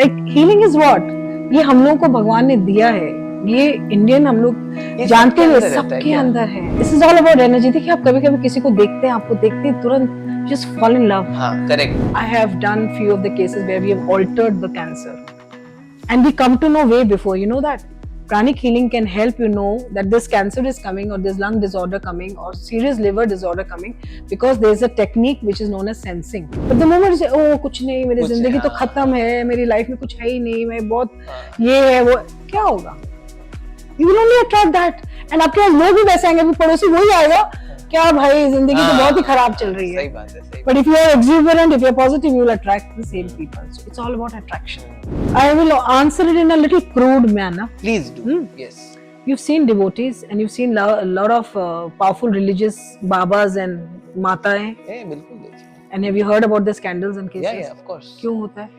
Like healing is what? ये हम लोगों को भगवान ने दिया है, ये इंडियन हम लोग जानते हैं, सबके अंदर है. This is all about energy. देखिए आप कभी-कभी किसी को देखते हैं, आपको देखते ही तुरंत just fall in love. हाँ, correct. I have done few of the cases where we have altered the cancer, and we come to know way before. You know that pranic healing can help you know that this cancer is coming, or this lung disorder coming, or serious liver disorder coming, because there is a technique which is known as sensing. But the moment you say, oh कुछ नहीं, मेरी जिंदगी तो खत्म है, मेरी life में कुछ है ही नहीं, मैं बहुत ये है वो, क्या होगा? You will only attract that. And आपके पास लोग भी वैसे आएंगे, पड़ोसी वही आएगा, क्या भाई जिंदगी तो बहुत ही खराब चल रही है. सही बात है, सही. But if you are exuberant, if you are positive, you will attract the same people. So it's all about attraction. I will answer it in a little crude manner. Please do. Yes. You've seen devotees and you've seen a lot of powerful religious babas and mataएं. बिल्कुल. And have you heard about the scandals and cases? Yeah, of course. क्यों होता है?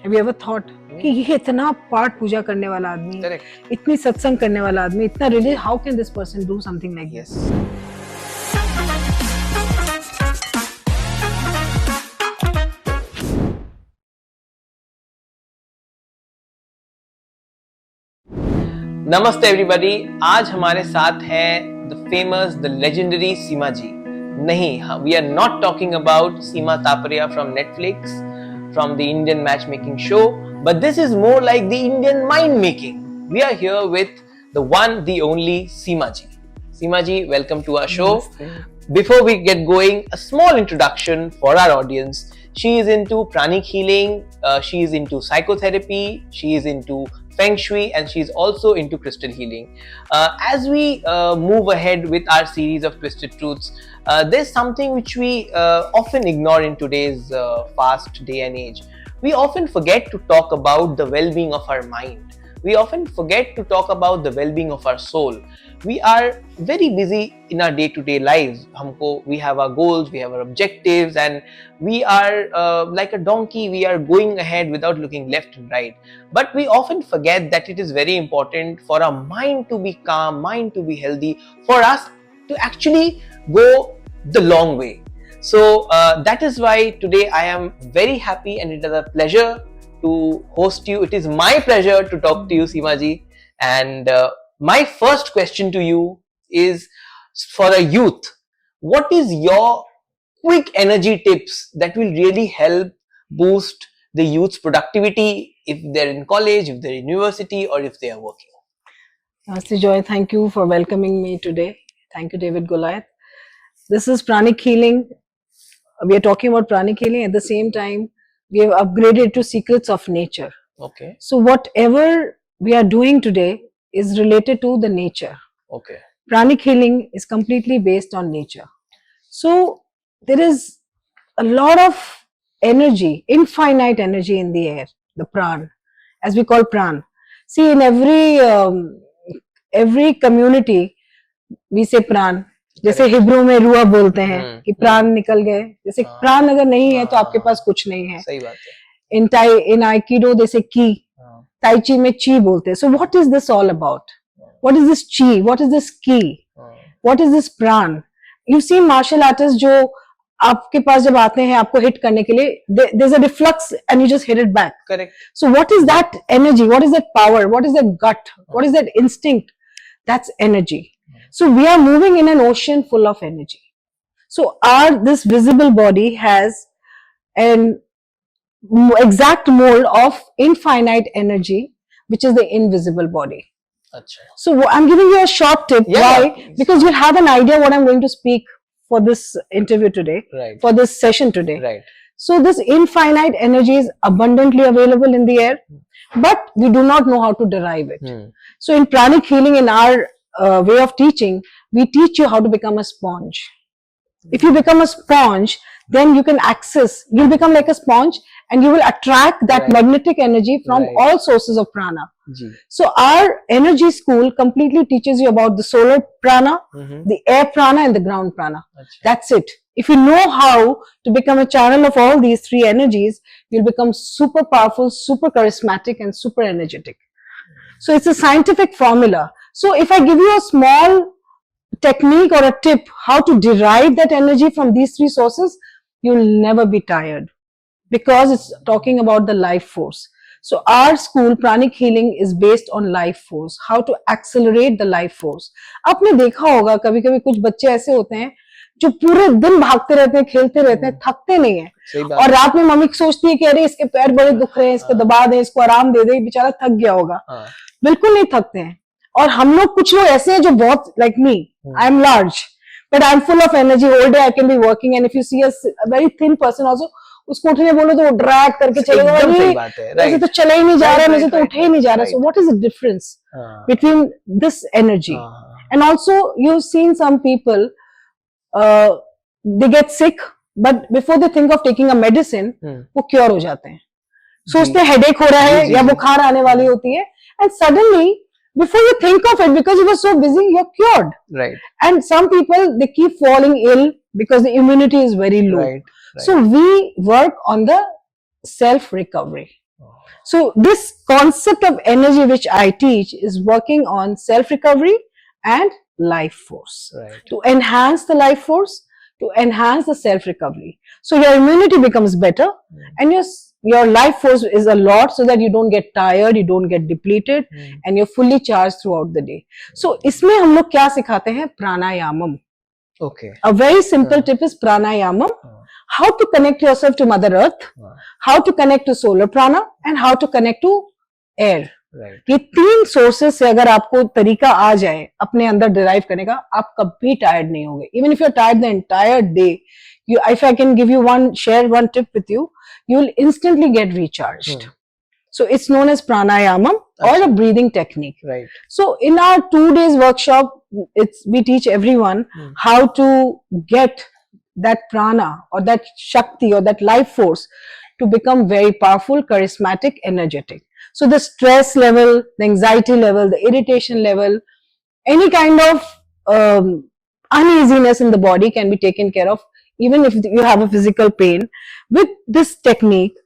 Have you ever thought कि ये इतना पाठ पूजा करने वाला आदमी, इतनी सत्संग करने वाला आदमी, इतना religious, how can this person do something like this? नमस्ते एवरीबॉडी. आज हमारे साथ है the famous, the legendary Seema ji. नहीं, we are not talking about Seema Taparia from Netflix, from the Indian match making show, but this is more like the Indian mind making. We are here with the one, the only Seema ji. Seema ji, welcome to our show. Before we get going, a small introduction for our audience. She is into pranic healing, she is into psychotherapy, she is into feng shui, and she is also into crystal healing. As we move ahead with our series of Twisted Truths, there's something which we often ignore in today's fast day and age. We often forget to talk about the well-being of our mind. We often forget to talk about the well-being of our soul. We are very busy in our day-to-day lives. We have our goals, we have our objectives, and we are like a donkey. We are going ahead without looking left and right. But we often forget that it is very important for our mind to be calm, mind to be healthy, for us to actually go the long way. So that is why today I am very happy, and it is a pleasure to host you. It is my pleasure to talk to you, Seema Ji. And my first question to you is, for a youth, what is your quick energy tips that will really help boost the youth's productivity if they're in college, if they're in university, or if they are working? Namaste Joy, thank you for welcoming me today. Thank you, David Goliath. This is pranic healing. We are talking about pranic healing. At the same time, we have upgraded to secrets of nature. Okay. So whatever we are doing today is related to the nature. Okay. Pranic healing is completely based on nature. So there is a lot of energy, infinite energy in the air, the pran, as we call pran. See, in every community we say pran. जैसे Hebrew में रूह बोलते हैं कि प्राण निकल गए, जैसे प्राण अगर नहीं है तो आपके पास कुछ नहीं है. सही बात है. इन आइकिडो जैसे की, ताई ची में ची बोलते हैं. सो what is this all about? What is this ची? व्हाट इज दिस की? व्हाट इज दिस प्राण? यू सी मार्शल आर्टिस्ट जो आपके पास जब आते हैं आपको हिट करने के लिए, there is a reflux and you just hit it back. Correct. So what is that energy? What is that power? What is that gut? What is that instinct? That's energy. So we are moving in an ocean full of energy. So this visible body has an exact mold of infinite energy, which is the invisible body. Achha. So I'm giving you a short tip. Yeah, why? Because you'll have an idea what I'm going to speak for this interview today, right, for this session today. Right. So this infinite energy is abundantly available in the air, but we do not know how to derive it. So in pranic healing, in our way of teaching, we teach you how to become a sponge. If you become a sponge, then you can you'll become like a sponge, and you will attract that magnetic energy from all sources of prana. So our energy school completely teaches you about the solar prana, the air prana, and the ground prana. That's it. If you know how to become a channel of all these three energies, you'll become super powerful, super charismatic, and super energetic. So it's a scientific formula. So if I give you a small technique or a tip how to derive that energy from these three sources, you'll never be tired, because it's talking about the life force. So our school, Pranic Healing, is based on life force, how to accelerate the life force. आपने देखा होगा कभी कभी कुछ बच्चे ऐसे होते हैं जो पूरे दिन भागते रहते हैं, खेलते रहते हैं, थकते नहीं है, और रात में मम्मी सोचती है कि अरे इसके पैर बड़े दुख रहे हैं, इसको दबा दें, इसको आराम दे दें, बेचारा थक गया होगा. बिल्कुल नहीं थकते हैं. और हम लोग, कुछ लोग ऐसे हैं जो बहुत, like me, I am large but I am full of energy, whole day I can be working, and if you see a very thin person also, उसको उठने बोलो तो वो ड्रैग करके चलेगा, वैसे तो चला ही नहीं जा रहा है, मुझे तो उठे ही नहीं जा रहा. So what is the difference between this energy? And also you have seen some people, they get sick, but before they think of taking a medicine, वो क्योर हो जाते हैं. सोचते हैं हेडेक हो रहा है या बुखार आने वाली होती है, and suddenly before you think of it, because you were so busy, you're cured. Right. And some people, they keep falling ill because the immunity is very low. Right. So we work on the self recovery. So this concept of energy which I teach is working on self recovery and life force, to enhance the life force, to enhance the self recovery. So your immunity becomes better, and your life force is a lot, so that you don't get tired, you don't get depleted, and you're fully charged throughout the day. So इसमें हम लोग क्या सिखाते हैं? Pranayamam. Okay. A very simple tip is Pranayamam. How to connect yourself to Mother Earth, how to connect to solar prana, and how to connect to air. Right. ये तीन sources से अगर आपको तरीका आ जाए अपने अंदर डिराइव करने का, आप कभी टायर्ड नहीं होंगे. Even if you are tired the entire day, you, if I can give you share one tip with you, you will instantly get recharged. So it's known as pranayamam, or a breathing technique. Right. So in our 2 days workshop, we teach everyone how to get that prana or that shakti or that life force to become very powerful, charismatic, energetic. So the stress level, the anxiety level, the irritation level, any kind of uneasiness in the body can be taken care of. Even if you have a physical pain, with this technique,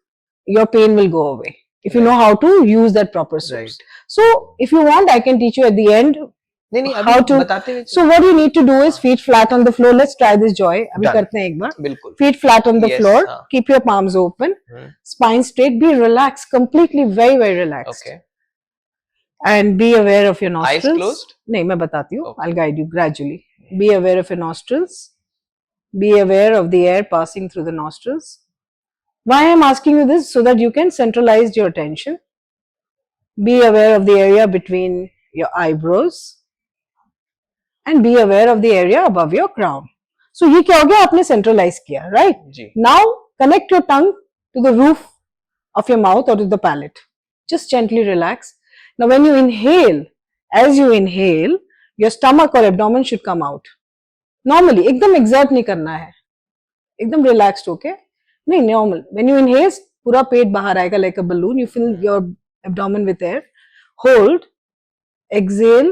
your pain will go away. If you know how to use that proper source. So if you want, I can teach you at the end how to. So what you need to do is feet flat on the floor. Let's try this, Joy. Abhi karte hain ek baar. Feet flat on the floor. Keep your palms open. Spine straight. Be relaxed. Completely very, very relaxed. Okay. And be aware of your nostrils. Eyes closed? No, मैं बताती हूँ. I'll guide you gradually. Be aware of your nostrils. Be aware of the air passing through the nostrils. Why I am asking you this? So that you can centralize your attention. Be aware of the area between your eyebrows. And be aware of the area above your crown. So ये क्या हो गया? आपने centralize किया, right? Now connect your tongue to the roof of your mouth or to the palate. Just gently relax. Now when you inhale, as you inhale, your stomach or abdomen should come out. Normally, एकदम exert नहीं करना है, एकदम relaxed होके, नहीं, normal. When you inhale, पूरा पेट बाहर आएगा like a balloon. You fill your abdomen with air. Hold, exhale.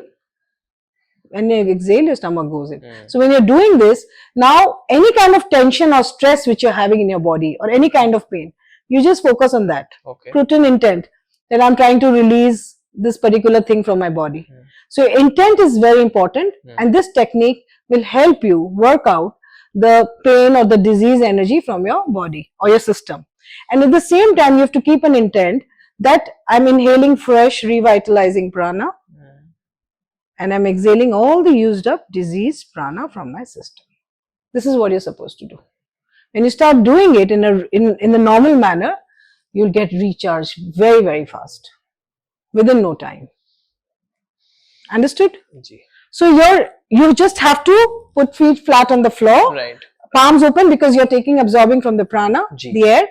When you exhale, your stomach goes in. So when you're doing this, now any kind of tension or stress which you're having in your body or any kind of pain, you just focus on that. Put an intent that I'm trying to release this particular thing from my body. So intent is very important, and this technique will help you work out the pain or the disease energy from your body or your system. And at the same time, you have to keep an intent that I'm inhaling fresh, revitalizing prana, and I'm exhaling all the used up diseased prana from my system. This is what you're supposed to do. When you start doing it in the normal manner, you'll get recharged very, very fast, within no time. Understood? So you just have to put feet flat on the floor, palms open, because you're absorbing from the prana, the air.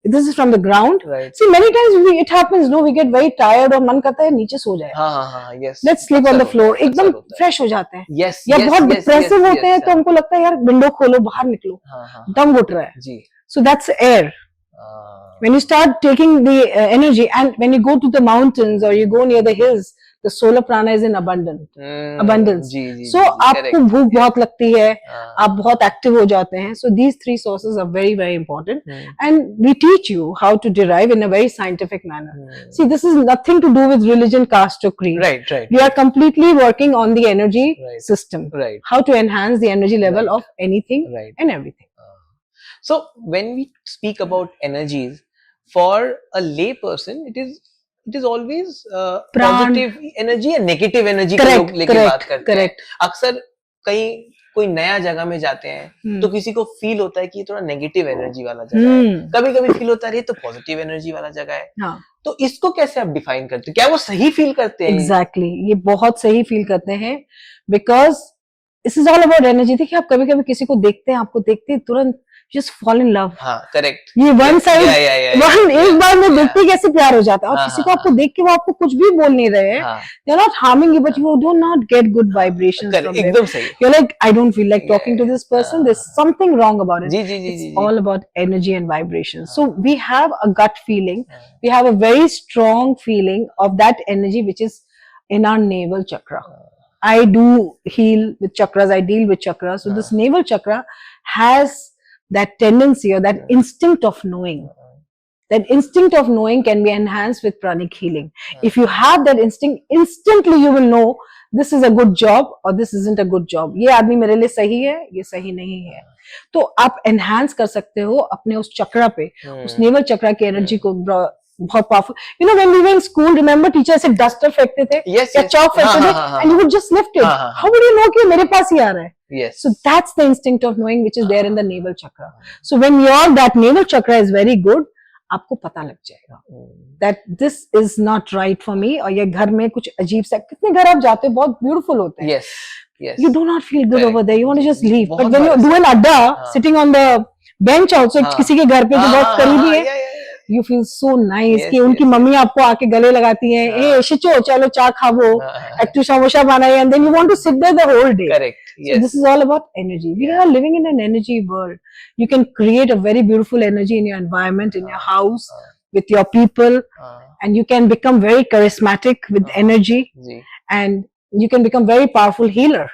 This is from the ground. See, many times it happens, no, we get very tired और मन करता है नीचे सो जाए. Yes. Let's sleep on the floor. एकदम fresh हो जाते हैं. Yes. या बहुत depressive होते हैं तो हमको लगता है यार window खोलो, बाहर निकलो. दम घुट रहा है. So that's air. When you start taking the energy, and when you go to the mountains or you go near the hills, the solar prana is in abundance. So आपको भूख बहुत लगती है, आप बहुत active हो जाते हैं. So these three sources are very, very important, and we teach you how to derive in a very scientific manner. See, this is nothing to do with religion, caste or creed. We are completely working on the energy system. How to enhance the energy level of anything and everything. So when we speak about energies, for a lay person, it is always positive energy या negative energy का लोग लेके बात करते हैं. अक्सर कहीं कोई नया जगह में जाते हैं तो किसी को फील होता है कि ये थोड़ा नेगेटिव एनर्जी वाला जगह है, कभी कभी फील होता है ये तो पॉजिटिव एनर्जी वाला जगह है. हाँ. तो इसको कैसे आप डिफाइन करते हैं, क्या वो सही फील करते हैं? एग्जैक्टली, ये बहुत सही फील करते हैं, because this is all about energy. देखिए, आप कभी कभी किसी को देखते हैं, आपको देखते हैं तुरंत just fall in love. हाँ, correct. ये one side, एक बार में देखते कैसे प्यार हो जाता है, और किसी को आपको देख के वो आपको कुछ भी बोल नहीं रहे हैं, they are not harming you, but you do not get good vibrations from them. एकदम सही. You're like, I don't feel like talking to this person. There's something wrong about it. It's all about energy and vibrations. So we have a gut feeling. We have a very strong feeling of that energy which is in our navel chakra. I do heal with chakras. I deal with chakras. So this navel chakra has that tendency or that instinct of knowing. That instinct of knowing can be enhanced with pranic healing. If you have that instinct, instantly you will know this is a good job or this isn't a good job. ये आदमी मेरे लिए सही है, ये सही नहीं है. तो आप enhance कर सकते हो अपने उस चक्रा पे, उस navel चक्रा की एनर्जी को बहुत powerful. You know, when we were in school, remember teacher ऐसे डस्टर फेंकते थे या चौक फेंकते थे, and you would just lift it. How would you know कि मेरे पास ही आ रहा है? Yes. So that's the instinct of knowing which is there in the navel chakra. So when that navel chakra is very good, आपको पता लग जाएगा that this is not right for me, और ये घर में कुछ अजीब सा, कितने घर आप जाते हो बहुत ब्यूटीफुल होते हैं. Yes. Yes. You do not feel good over there. You want to just leave. But when you do an adda, sitting on the bench also, किसी के घर पे जो बहुत करीबी है, you feel so nice कि उनकी मम्मी आपको आके गले लगाती हैं, ए शिचो चलो चाय खावो, एक्टू समोसा बनाइए, and then you want to sit there the whole day. Correct. Yes. So this is all about energy. We are living in an energy world. You can create a very beautiful energy in your environment, in your house, with your people, and you can become very charismatic with energy, and you can become very powerful healer.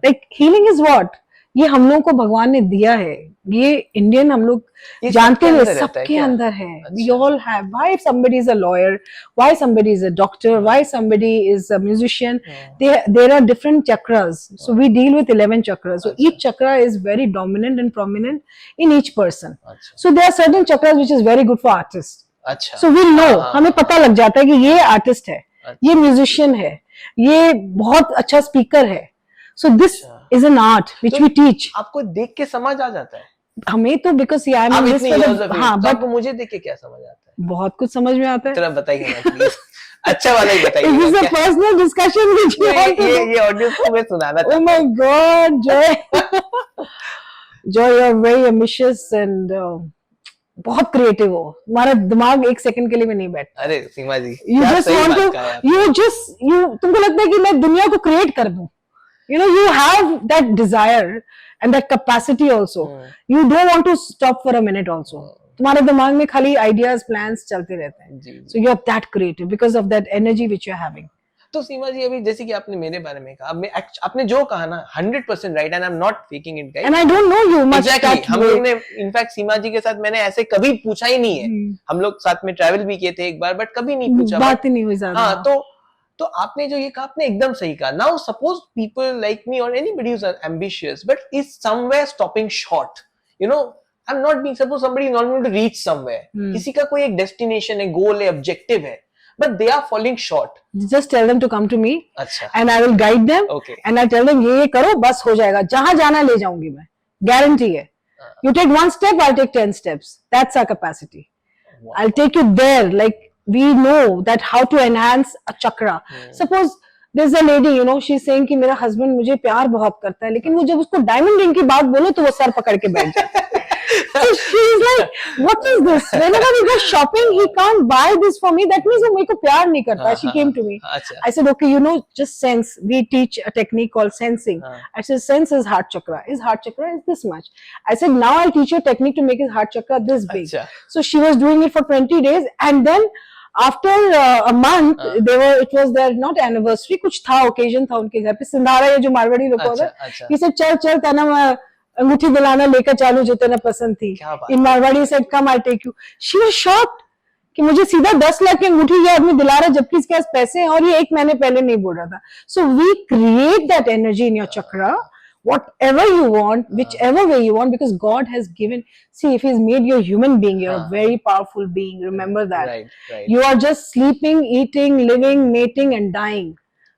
Like healing is what? ये हम लोगों को भगवान ने दिया है. ये Indian हम लोग जानते हैं, सबके अंदर है. We all have. Why if somebody is a lawyer? Why somebody is a doctor? Why somebody is a musician? There are different chakras. So we deal with 11 chakras. So each chakra is very dominant and prominent in each person. So there are certain chakras which is very good for artists. So we know, हमें पता लग जाता है कि ये artist है, ये musician है, ये बहुत अच्छा स्पीकर है. So this is an art which we teach. आपको देख के समझ आ जाता है? हमें तो because I am in this हाँ, but आपको मुझे देख के क्या समझ आता है? बहुत कुछ समझ में आता है. थोड़ा बताइए ना प्लीज. अच्छा वाला ही बताइए. Is this a personal discussion which you want to? ये ऑडियंस को मैं सुनाना चाहता हूँ. Oh my God, Joy. Joy, you are very ambitious and बहुत क्रिएटिव हो. हमारा दिमाग एक सेकंड के लिए भी नहीं बैठता. अरे सीमा जी, you just want to, तुमको लगता है कि मैं दुनिया को क्रिएट कर दूं. You know, you have that desire and that capacity also. You don't want to stop for a minute also. तुम्हारे दिमाग में खाली ideas, plans चलते रहते हैं. So you are that creative because of that energy which you are having. तो सीमा जी, अभी जैसे कि आपने मेरे बारे में कहा, आपने जो कहा ना 100% right, and I'm not faking it, guys. And I don't know you much. Exactly. हम लोग ने इनफैक्ट सीमा जी के साथ मैंने ऐसे कभी पूछा ही नहीं है. हम लोग साथ में ट्रैवल भी किए थे एक बार, बट कभी नहीं पूछा. बात ही नहीं हुई ज्यादा. हाँ, तो आपने जो ये कहा, आपने एकदम सही कहा. Now suppose people like me और anybody who is ambitious but is somewhere stopping short. You know, I am not being, suppose somebody is not going to reach somewhere. किसी का कोई एक डेस्टिनेशन है, गोल है, ऑब्जेक्टिव है, but they are falling short. Just tell them to come to me. अच्छा. And I will guide them. Okay. And I tell them ये करो, बस हो जाएगा. जहां जाना ले जाऊंगी मैं, गारंटी है. You take one step, I'll take 10 steps. That's our capacity. Wow. I'll take you there. Like we know that how to enhance a chakra. Suppose there's a lady, you know, she's saying कि मेरा husband मुझे प्यार बहुत करता है, लेकिन वो जब उसको डायमंड रिंग की बात बोलो तो वो सर पकड़ के बैठ जाता है. So she's like, what is this? Whenever we go shopping, he can't buy this for me. That means वो मेरे को प्यार नहीं करता. She came to me. I said, okay, you know, just sense. We teach a technique called sensing. I said, sense is heart chakra. His heart chakra is this much. I said, now I'll teach you a technique to make his heart chakra this big. So she was doing it for 20 days, and then after a month, it was their not anniversary, कुछ था, occasion था उनके घर पे. सिंधारा, ये जो मारवाड़ी लोग होते हैं, he said, चल तना अंगूठी दिलाना लेकर चालू जो तेना पसंद थी. In Marwadi said, come, I'll take you. She was shocked कि मुझे सीधा 10 लाख की अंगूठी ये आदमी दिला रहा है, जबकि इसके पास पैसे हैं और ये 1 महीने पहले नहीं बोल रहा था. So we create that energy in your chakra whatever you want, whichever way you want, because God has given. See, if He's made you a human being, you're a very powerful being. Remember that. Right. You are just sleeping, eating, living, mating, and dying.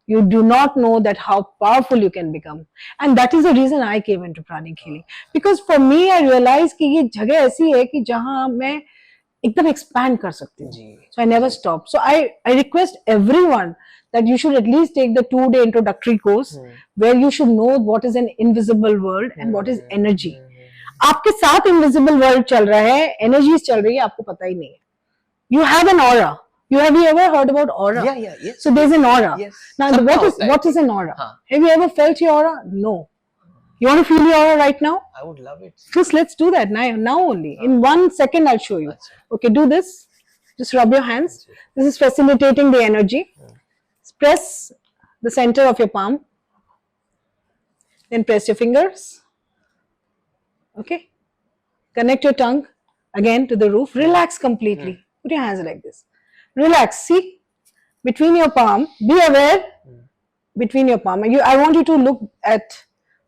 You do not know that how powerful you can become, and that is the reason I came into pranic healing. Because for me, I realized कि ये जगह ऐसी है कि जहाँ मैं एकदम expand कर सकती हूँ. So I never stop. So I request everyone that you should at least take the 2-day introductory course where you should know what is an invisible world and what is energy. आपके साथ invisible world चल रहा है, energies चल रही है, आपको पता ही नहीं है. You have an aura. Have you ever heard about aura? Yes. So there's an aura. Yes. Now, what is an aura? Have you ever felt your aura? No. You want to feel your aura right now? I would love it. Just let's do that now only. In 1 second, I'll show you. Okay, do this. Just rub your hands. This is facilitating the energy. Press the center of your palm. Then press your fingers. Okay. Connect your tongue again to the roof. Relax completely. Put your hands like this. Relax. See, between your palm. Be aware. Between your palm. I want you to look at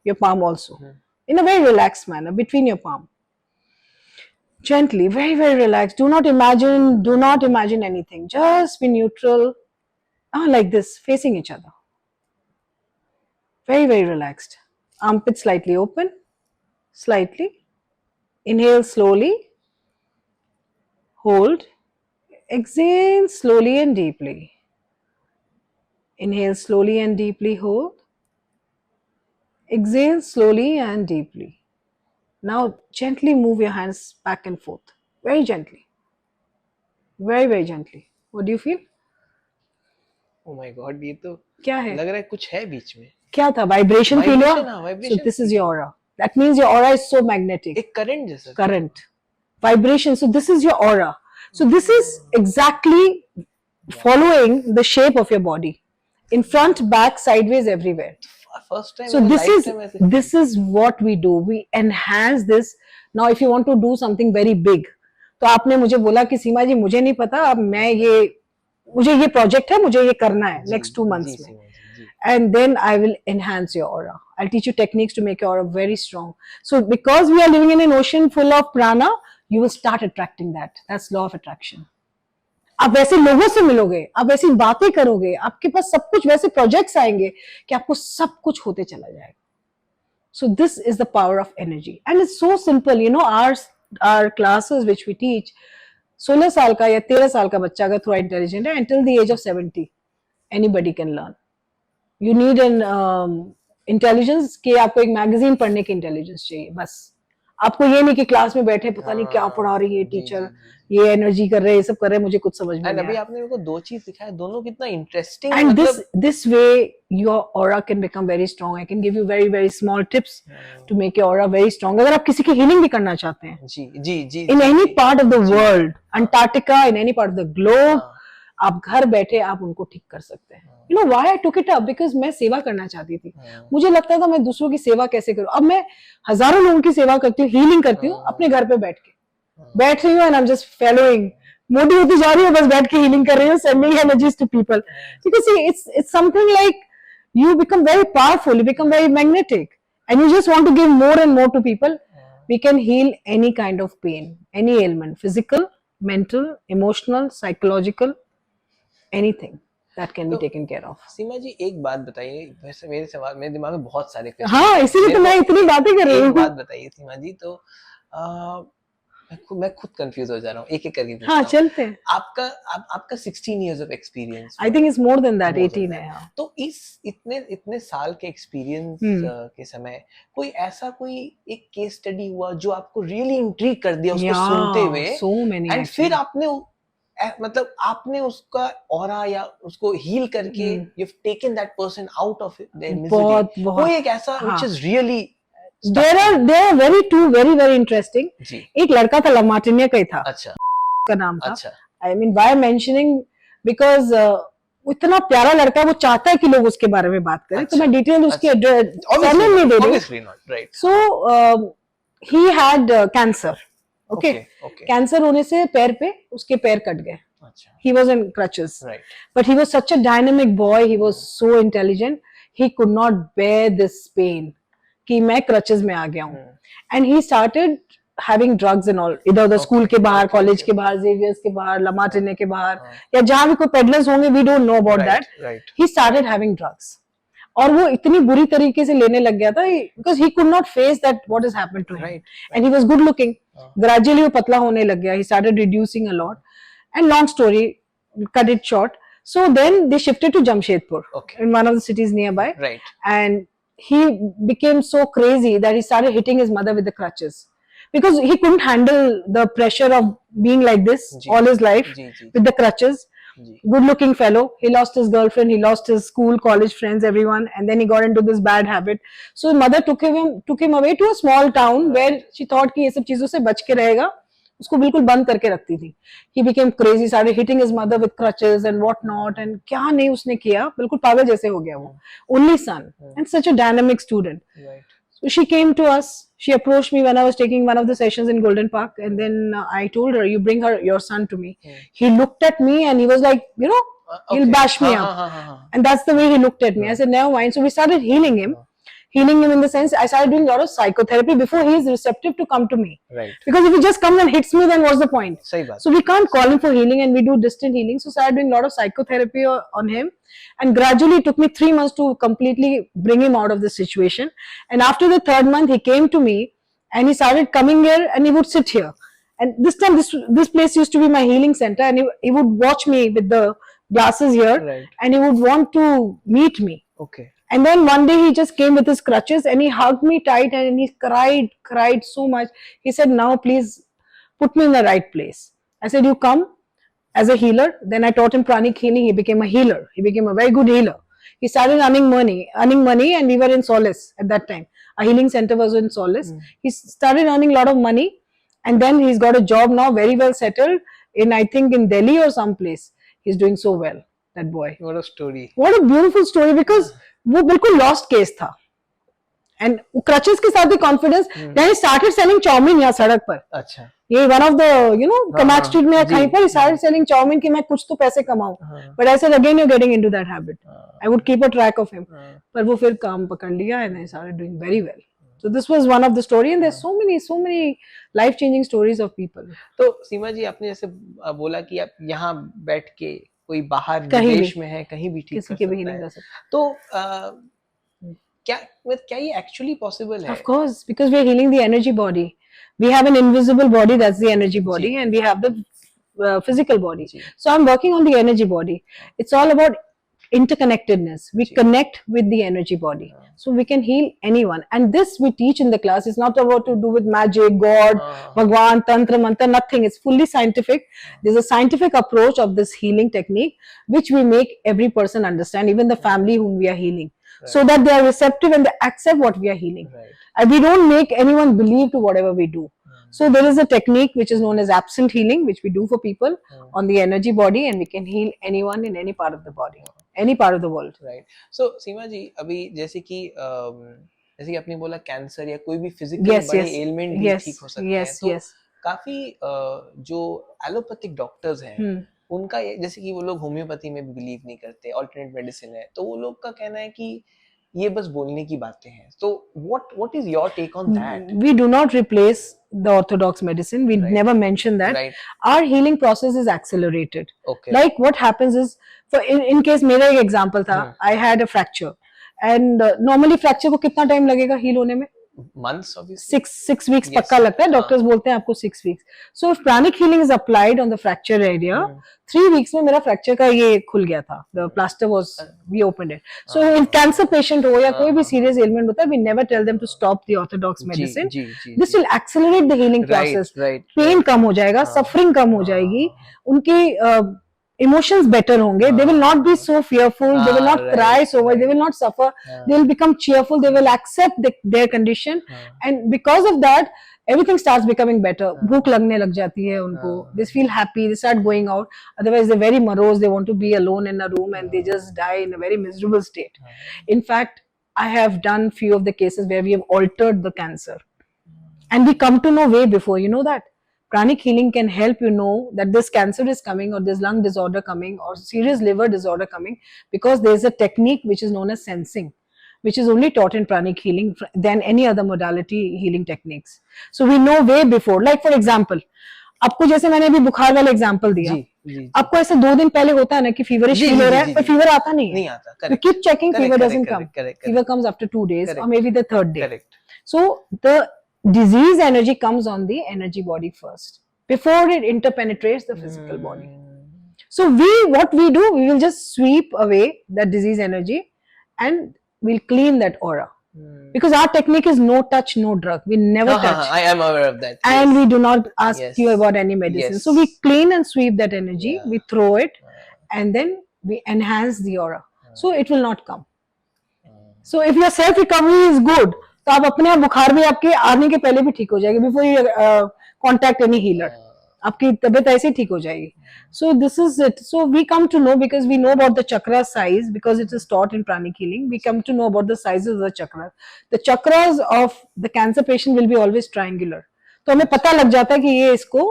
your palm also. In a very relaxed manner. Between your palm. Gently. Very, very relaxed. Do not imagine anything. Just be neutral. Like this. Facing each other. Very, very relaxed. Armpit slightly open. Slightly. Inhale slowly. Hold. Exhale slowly and deeply. Inhale slowly and deeply. Hold. Exhale slowly and deeply. Now gently move your hands back and forth. Very gently. Very, very gently. What do you feel? Oh my God, ये तो क्या है? लग रहा है कुछ है बीच में. क्या था? Vibration feel हुआ? Vibration. So this is your aura. That means your aura is so magnetic. एक current जैसा. Current. Vibration. So this is your aura. So this is exactly following the shape of your body. In front, back, sideways, everywhere. First time. So this is what we do. We enhance this. Now, if you want to do something very big, तो आपने मुझे बोला कि सीमा जी मुझे नहीं पता, अब मुझे ये project है, मुझे ये करना है next 2 months में. And then I will enhance your aura. I'll teach you techniques to make your aura very strong. So because we are living in an ocean full of prana, you will start attracting that. That's law of attraction. आप वैसे लोगों से मिलोगे, आप वैसी बातें करोगे, आपके पास सब कुछ वैसे प्रोजेक्ट्स आएंगे कि आपको सब कुछ होते चला जाएगा. So this is the power of energy. And it's so simple. You know, our classes which we teach, 16 साल का या 13 साल का बच्चा अगर थोड़ा इंटेलिजेंट है, until the age of 70, anybody can learn. You need an intelligence कि आपको एक मैगजीन पढ़ने की इंटेलिजेंस चाहिए बस. आपको ये नहीं कि क्लास में बैठे पता नहीं क्या पढ़ा रही है टीचर, ये एनर्जी कर रहे हैं, ये सब कर रहे हैं, मुझे कुछ समझ में नहीं. अभी आपने मेरे को 2 चीज दिखाया, दोनों कितना interesting. And this way your aura can become very strong. I can give you very, very small tips to make your aura very strong. अगर आप किसी की healing भी करना चाहते हैं, जी, in any part of the world, Antarctica, in any part of the globe, आप घर बैठे आप उनको ठीक कर सकते हैं. You know why I took it up? Because मैं सेवा करना चाहती थी. मुझे लगता था मैं दूसरों की सेवा कैसे करूं. अब मैं हजारों लोगों की सेवा करती हूँ, हीलिंग करती हूँ अपने घर पे बैठ रही हूँ, and I'm just following. मोटी होती जा रही हूँ, बस बैठ के हीलिंग कर रही हूँ, sending energies to people. Because see, it's something like you become very powerful, you become very magnetic, and you just want to give more and more to people. We can heal any kind of pain, any ailment, physical, mental, emotional, psychological, anything that can be taken care of. सीमा जी एक बात बताइए, वैसे मेरे दिमाग में बहुत सारे question. हाँ, इसीलिए तो मैं इतनी बातें कर रही हूँ. एक बात बताइए सीमा जी, तो मैं खुद कंफ्यूज हो जा रहा हूँ, एक करके पूछता हूँ. हाँ, चलते हैं. आपका 16 years of experience. I think it's more than that, 18 है. तो इस इतने साल के एक्सपीरियंस के समय कोई ऐसा एक केस स्टडी हुआ जो आपको रियली इंट्रीग कर दिया उसको सुनते हुए? So many. And फिर आपने उसका ऑरा या उसको हील करके you've taken that person out of their misery. कोई एक ऐसा which is really. There are very very interesting. एक लड़का था, लमाटिनिया का ही था. अच्छा. का नाम था. अच्छा. I mean why mentioning, because इतना प्यारा लड़का, वो चाहता है कि लोग उसके बारे में बात करें. तो मैं डिटेल उसकी सरनेम नहीं दे रही. Obviously not, right. So he had cancer. Okay. Cancer होने से पैर पे उसके पैर कट गए. He was in crutches. Right. But he was such a dynamic boy. He was so intelligent. He could not bear this pain. कि मैं crutches में आ गया हूँ. And he started having drugs and all. इधर उधर school के बाहर, college के बाहर, जेवियर्स के बाहर, लमाटिने के बाहर, या जहाँ भी कोई पेडलर्स होंगे, we don't know about that. He started having drugs. और वो इतनी बुरी तरीके से लेने लग गया था, because he could not face that what has happened to him. And he was good looking. Gradually वो पतला होने लग गया. He started reducing a lot. And long story, cut it short. So then they shifted to Jamshedpur, in one of the cities nearby. Right. And he became so crazy that he started hitting his mother with the crutches. Because he couldn't handle the pressure of being like this all his life with the crutches. Good looking fellow. He lost his girlfriend, he lost his school, college friends, everyone, and then he got into this bad habit. So mother took him away to a small town where she thought कि ये सब चीजों से बच के रहेगा, उसको बिल्कुल बंद करके रखती थी. He became crazy, started hitting his mother with crutches and what not, and क्या नहीं उसने किया, बिल्कुल पागल जैसे हो गया वो. Only son and such a dynamic student. Right. So she came to us. She approached me when I was taking one of the sessions in Golden Park, and then I told her, "You bring your son to me." He looked at me and he was like, he'll bash me up, and that's the way he looked at me. I said, "Never mind." So we started healing him in the sense I started doing a lot of psychotherapy before he is receptive to come to me. Right. Because if he just comes and hits me, then what's the point? Sahi baat. So we can't call him for healing, and we do distant healing. So started doing a lot of psychotherapy on him, and gradually it took me 3 months to completely bring him out of the situation. And after the 3rd month, he came to me and he started coming here and he would sit here. And this time, this place used to be my healing center, and he would watch me with the glasses here, and he would want to meet me. Okay. And then one day he just came with his crutches and he hugged me tight and he cried so much. He said, "Now please put me in the right place." I said, "You come as a healer." Then I taught him pranic healing. He became a healer. He became a very good healer. He started earning money, and we were in Solace at that time. Our healing center was in Solace. He started earning a lot of money, and then he's got a job now, very well settled in, I think, in Delhi or someplace. He's doing so well, that boy. What a story. What a beautiful story, because वो बिल्कुल lost case था. And crutches के साथ भी confidence. Then he started selling chow mein यहाँ सड़क पर. अच्छा. ये one of the, Kamak Street में कहीं पर he started selling चाउमीन कि मैं कुछ तो पैसे कमाऊं. But I said, again, you're getting into that habit. I would keep a track of him. पर वो फिर काम पकड़ लिया and I started doing very well. So this was one of the story, and there's so many life-changing stories of people. तो सीमा जी, आपने जैसे बोला कि आप यहाँ बैठ के कोई बाहर विदेश में है, कहीं भी ठीक कर सकता है. तो क्या ये actually possible है? Of course, because we are healing the energy body. We have an invisible body, that's the energy body, and we have the physical body. So I'm working on the energy body. It's all about interconnectedness. We connect with the energy body. So we can heal anyone. And this we teach in the class. It's not about to do with magic, God, Bhagwan, Tantra, Mantra, nothing. It's fully scientific. There's a scientific approach of this healing technique, which we make every person understand, even the family whom we are healing. So that they are receptive and they accept what we are healing. And we don't make anyone believe to whatever we do. So there is a technique which is known as absent healing, which we do for people on the energy body, and we can heal anyone in any part of the body, any part of the world. Right. So सीमा जी, अभी जैसे कि आपने बोला cancer या कोई भी physical बड़े element भी ठीक हो सकते हैं, तो काफी जो एलोपैथिक डॉक्टर्स हैं उनका, जैसे कि वो लोग होम्योपैथी में भी बिलीव नहीं करते, अल्टरनेट मेडिसिन है, तो वो लोग का कहना है कि ये बस बोलने की बातें हैं. So what is your take on that? We do not replace the orthodox medicine. We never mention that. Our healing process is accelerated. Like what happens is, for in case मेरा एक example था, I had a fracture, and normally fracture को कितना time लगेगा heal होने में? Months, obviously. 6 weeks पक्का लगता है. Doctors बोलते हैं आपको 6 weeks. So if pranic healing is applied on the fracture area, 3 weeks में मेरा fracture का ये खुल गया था. The plaster was, we opened it. So in cancer patient हो या कोई भी serious ailment होता है, we never tell them to stop the orthodox medicine. This will accelerate the healing process. Pain कम हो जाएगा, suffering कम हो जाएगी, उनकी emotions better honge. They will not be so fearful. They will not cry so much. They will not suffer. They will become cheerful. They will accept their condition, and because of that, everything starts becoming better. भूख लगने लग जाती है उनको. They feel happy. They start going out. Otherwise, they're very morose. They want to be alone in a room, and they just die in a very miserable state. In fact, I have done few of the cases where we have altered the cancer, and we come to know way before. You know that. Pranic healing can help you know that this cancer is coming, or this lung disorder coming, or serious liver disorder coming, because there is a technique which is known as sensing. which is only taught in pranic healing than any other modality healing techniques. So we know way before, like for example, आपको जैसे मैंने अभी बुखार वाला example दिया, आपको ऐसे 2 दिन पहले होता है ना कि फीवरिश फील हो रहा है, पर फीवर आता नहीं है. You keep checking, fever doesn't come. Fever comes after 2 days or maybe the 3rd day. So the disease energy comes on the energy body first before it interpenetrates the physical body. So what we do, we will just sweep away that disease energy and we'll clean that aura. Because our technique is no touch, no drug. We never touch. I am aware of that. And we do not ask you about any medicine. So we clean and sweep that energy, we throw it, and then we enhance the aura. So it will not come. So if your self recovery is good, तो आप अपने आप बुखार भी आपके आने के पहले भी ठीक हो जाएगी. Before you contact any healer, आपकी तबीयत ऐसे ही ठीक हो जाएगी. So this is it. So we come to know, because we know about the chakra size, because it is taught in pranic healing. We come to know about the sizes of the chakras. The chakras of the cancer patient will be always triangular. तो हमें पता लग जाता है कि ये इसको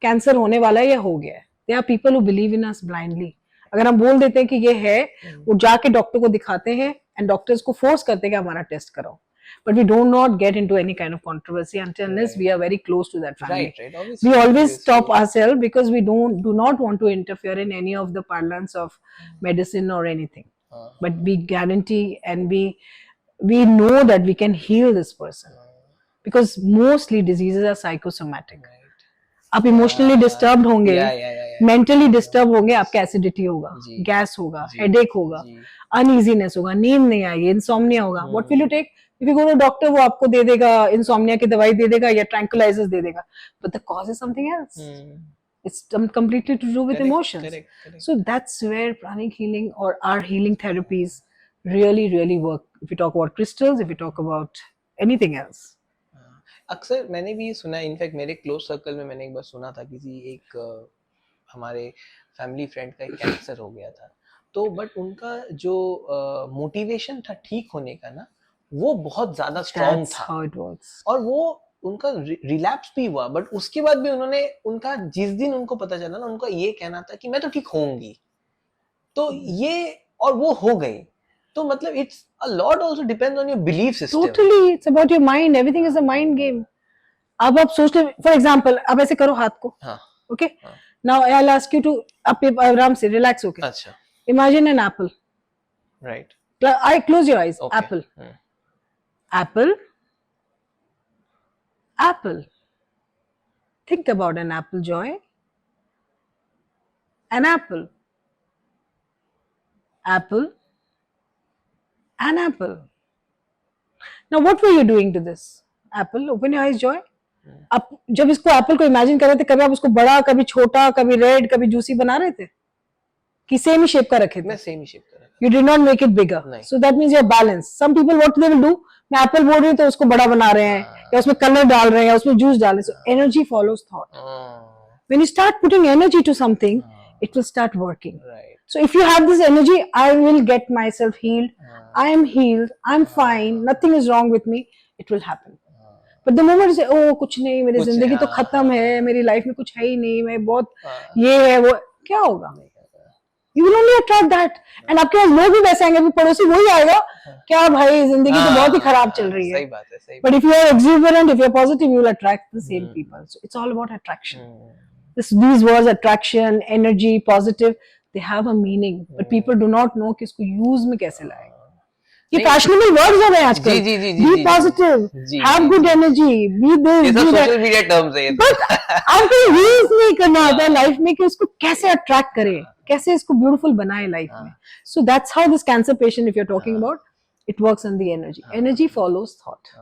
cancer होने वाला है या हो गया है. There are people who believe in us blindly. अगर हम बोल देते हैं कि ये है, वो जाके डॉक्टर को दिखाते हैं and डॉक्टर्स को फोर्स करते हैं कि हमारा टेस्ट कराओ. But we do not get into any kind of controversy unless we are very close to that family. Right. We always stop ourselves because we do not want to interfere in any of the parlance of medicine or anything. But we guarantee and we know that we can heal this person, because mostly diseases are psychosomatic. आप emotionally disturb होंगे, mentally disturb होंगे, आपका acidity होगा, gas होगा, headache होगा, uneasiness होगा, नींद नहीं आएगी, इंसोम्निया होगा. What will you take? If you go to a doctor, वो आपको दे देगा इंसोम्निया की दवाई दे देगा या ट्रैंकुलाइजर्स दे देगा, but the cause is something else. It's completely to do with emotions. Correct. So that's where pranic healing or our healing therapies really work. If you talk about crystals, if you talk about anything else. अक्सर मैंने भी सुना, in fact मेरे close circle में मैंने एक बार सुना था, किसी एक हमारे फैमिली फ्रेंड का कैंसर हो गया था, तो बट उनका जो मोटिवेशन था ठीक होने का ना, वो बहुत ज्यादा स्ट्रॉन्ग था. How it works. और वो उनका रिलैप्स भी हुआ, बट उसके बाद भी उन्होंने, उनका जिस दिन उनको पता चला ना, उनका ये कहना था कि मैं तो ठीक होऊंगी, तो ये, और वो हो गई. तो मतलब it's a lot also depends on your belief system. Totally, it's about your mind. Everything is a mind game. अब आप सोच ले, फॉर एग्जांपल, आप ऐसे करो हाथ को, okay, now I will ask you to, आप आराम से रिलैक्स होके, अच्छा, imagine an apple, right, I close your eyes, apple, apple. Think about an apple, Joy. An apple. An apple. Now what were you doing to this apple? Open your eyes, Joy. आप जब इसको Apple को imagine कर रहे थे, कभी आप उसको बड़ा, कभी छोटा, कभी रेड, कभी जूसी बना रहे थे, कि सेम ही शेप का रखे थे? मैं सेम ही शेप का रखा. You did not make it bigger. So that means you're balanced. Some people, what they will do, मैं एप्पल बोल रही हूँ तो उसको बड़ा बना रहे हैं, या उसमें कलर डाल रहे हैं, या उसमें जूस डाल रहे हैं. So energy follows thought. When you start putting energy to something, it will start working. Right. So if you have this energy, I will get myself healed. I am healed. I'm fine. Nothing is wrong with me. It will happen. But the moment you say, oh कुछ नहीं, मेरी जिंदगी तो खत्म है, मेरी life में कुछ है ही नहीं, मैं बहुत ये है वो, क्या होगा? You will only attract that. And आपके पास लोग भी वैसे आएंगे, पड़ोसी वही आएगा, क्या भाई जिंदगी तो बहुत ही खराब चल रही है. सही बात है, सही. But if you are exuberant, if you are positive, you will attract the same people. So it's all about attraction. These words, attraction, energy, positive, they have a meaning, but people do not know कि इसको use में कैसे लाएंगे. ये fashionable words हो रहे हैं आजकल. Be positive, have good energy, be this, be that. Social media terms है. But आपको use नहीं करना होता है लाइफ में कि उसको कैसे attract करें, कैसे इसको beautiful बनाए लाइफ में. So that's how this cancer patient, if you're talking about, it works on the energy. Energy follows thought.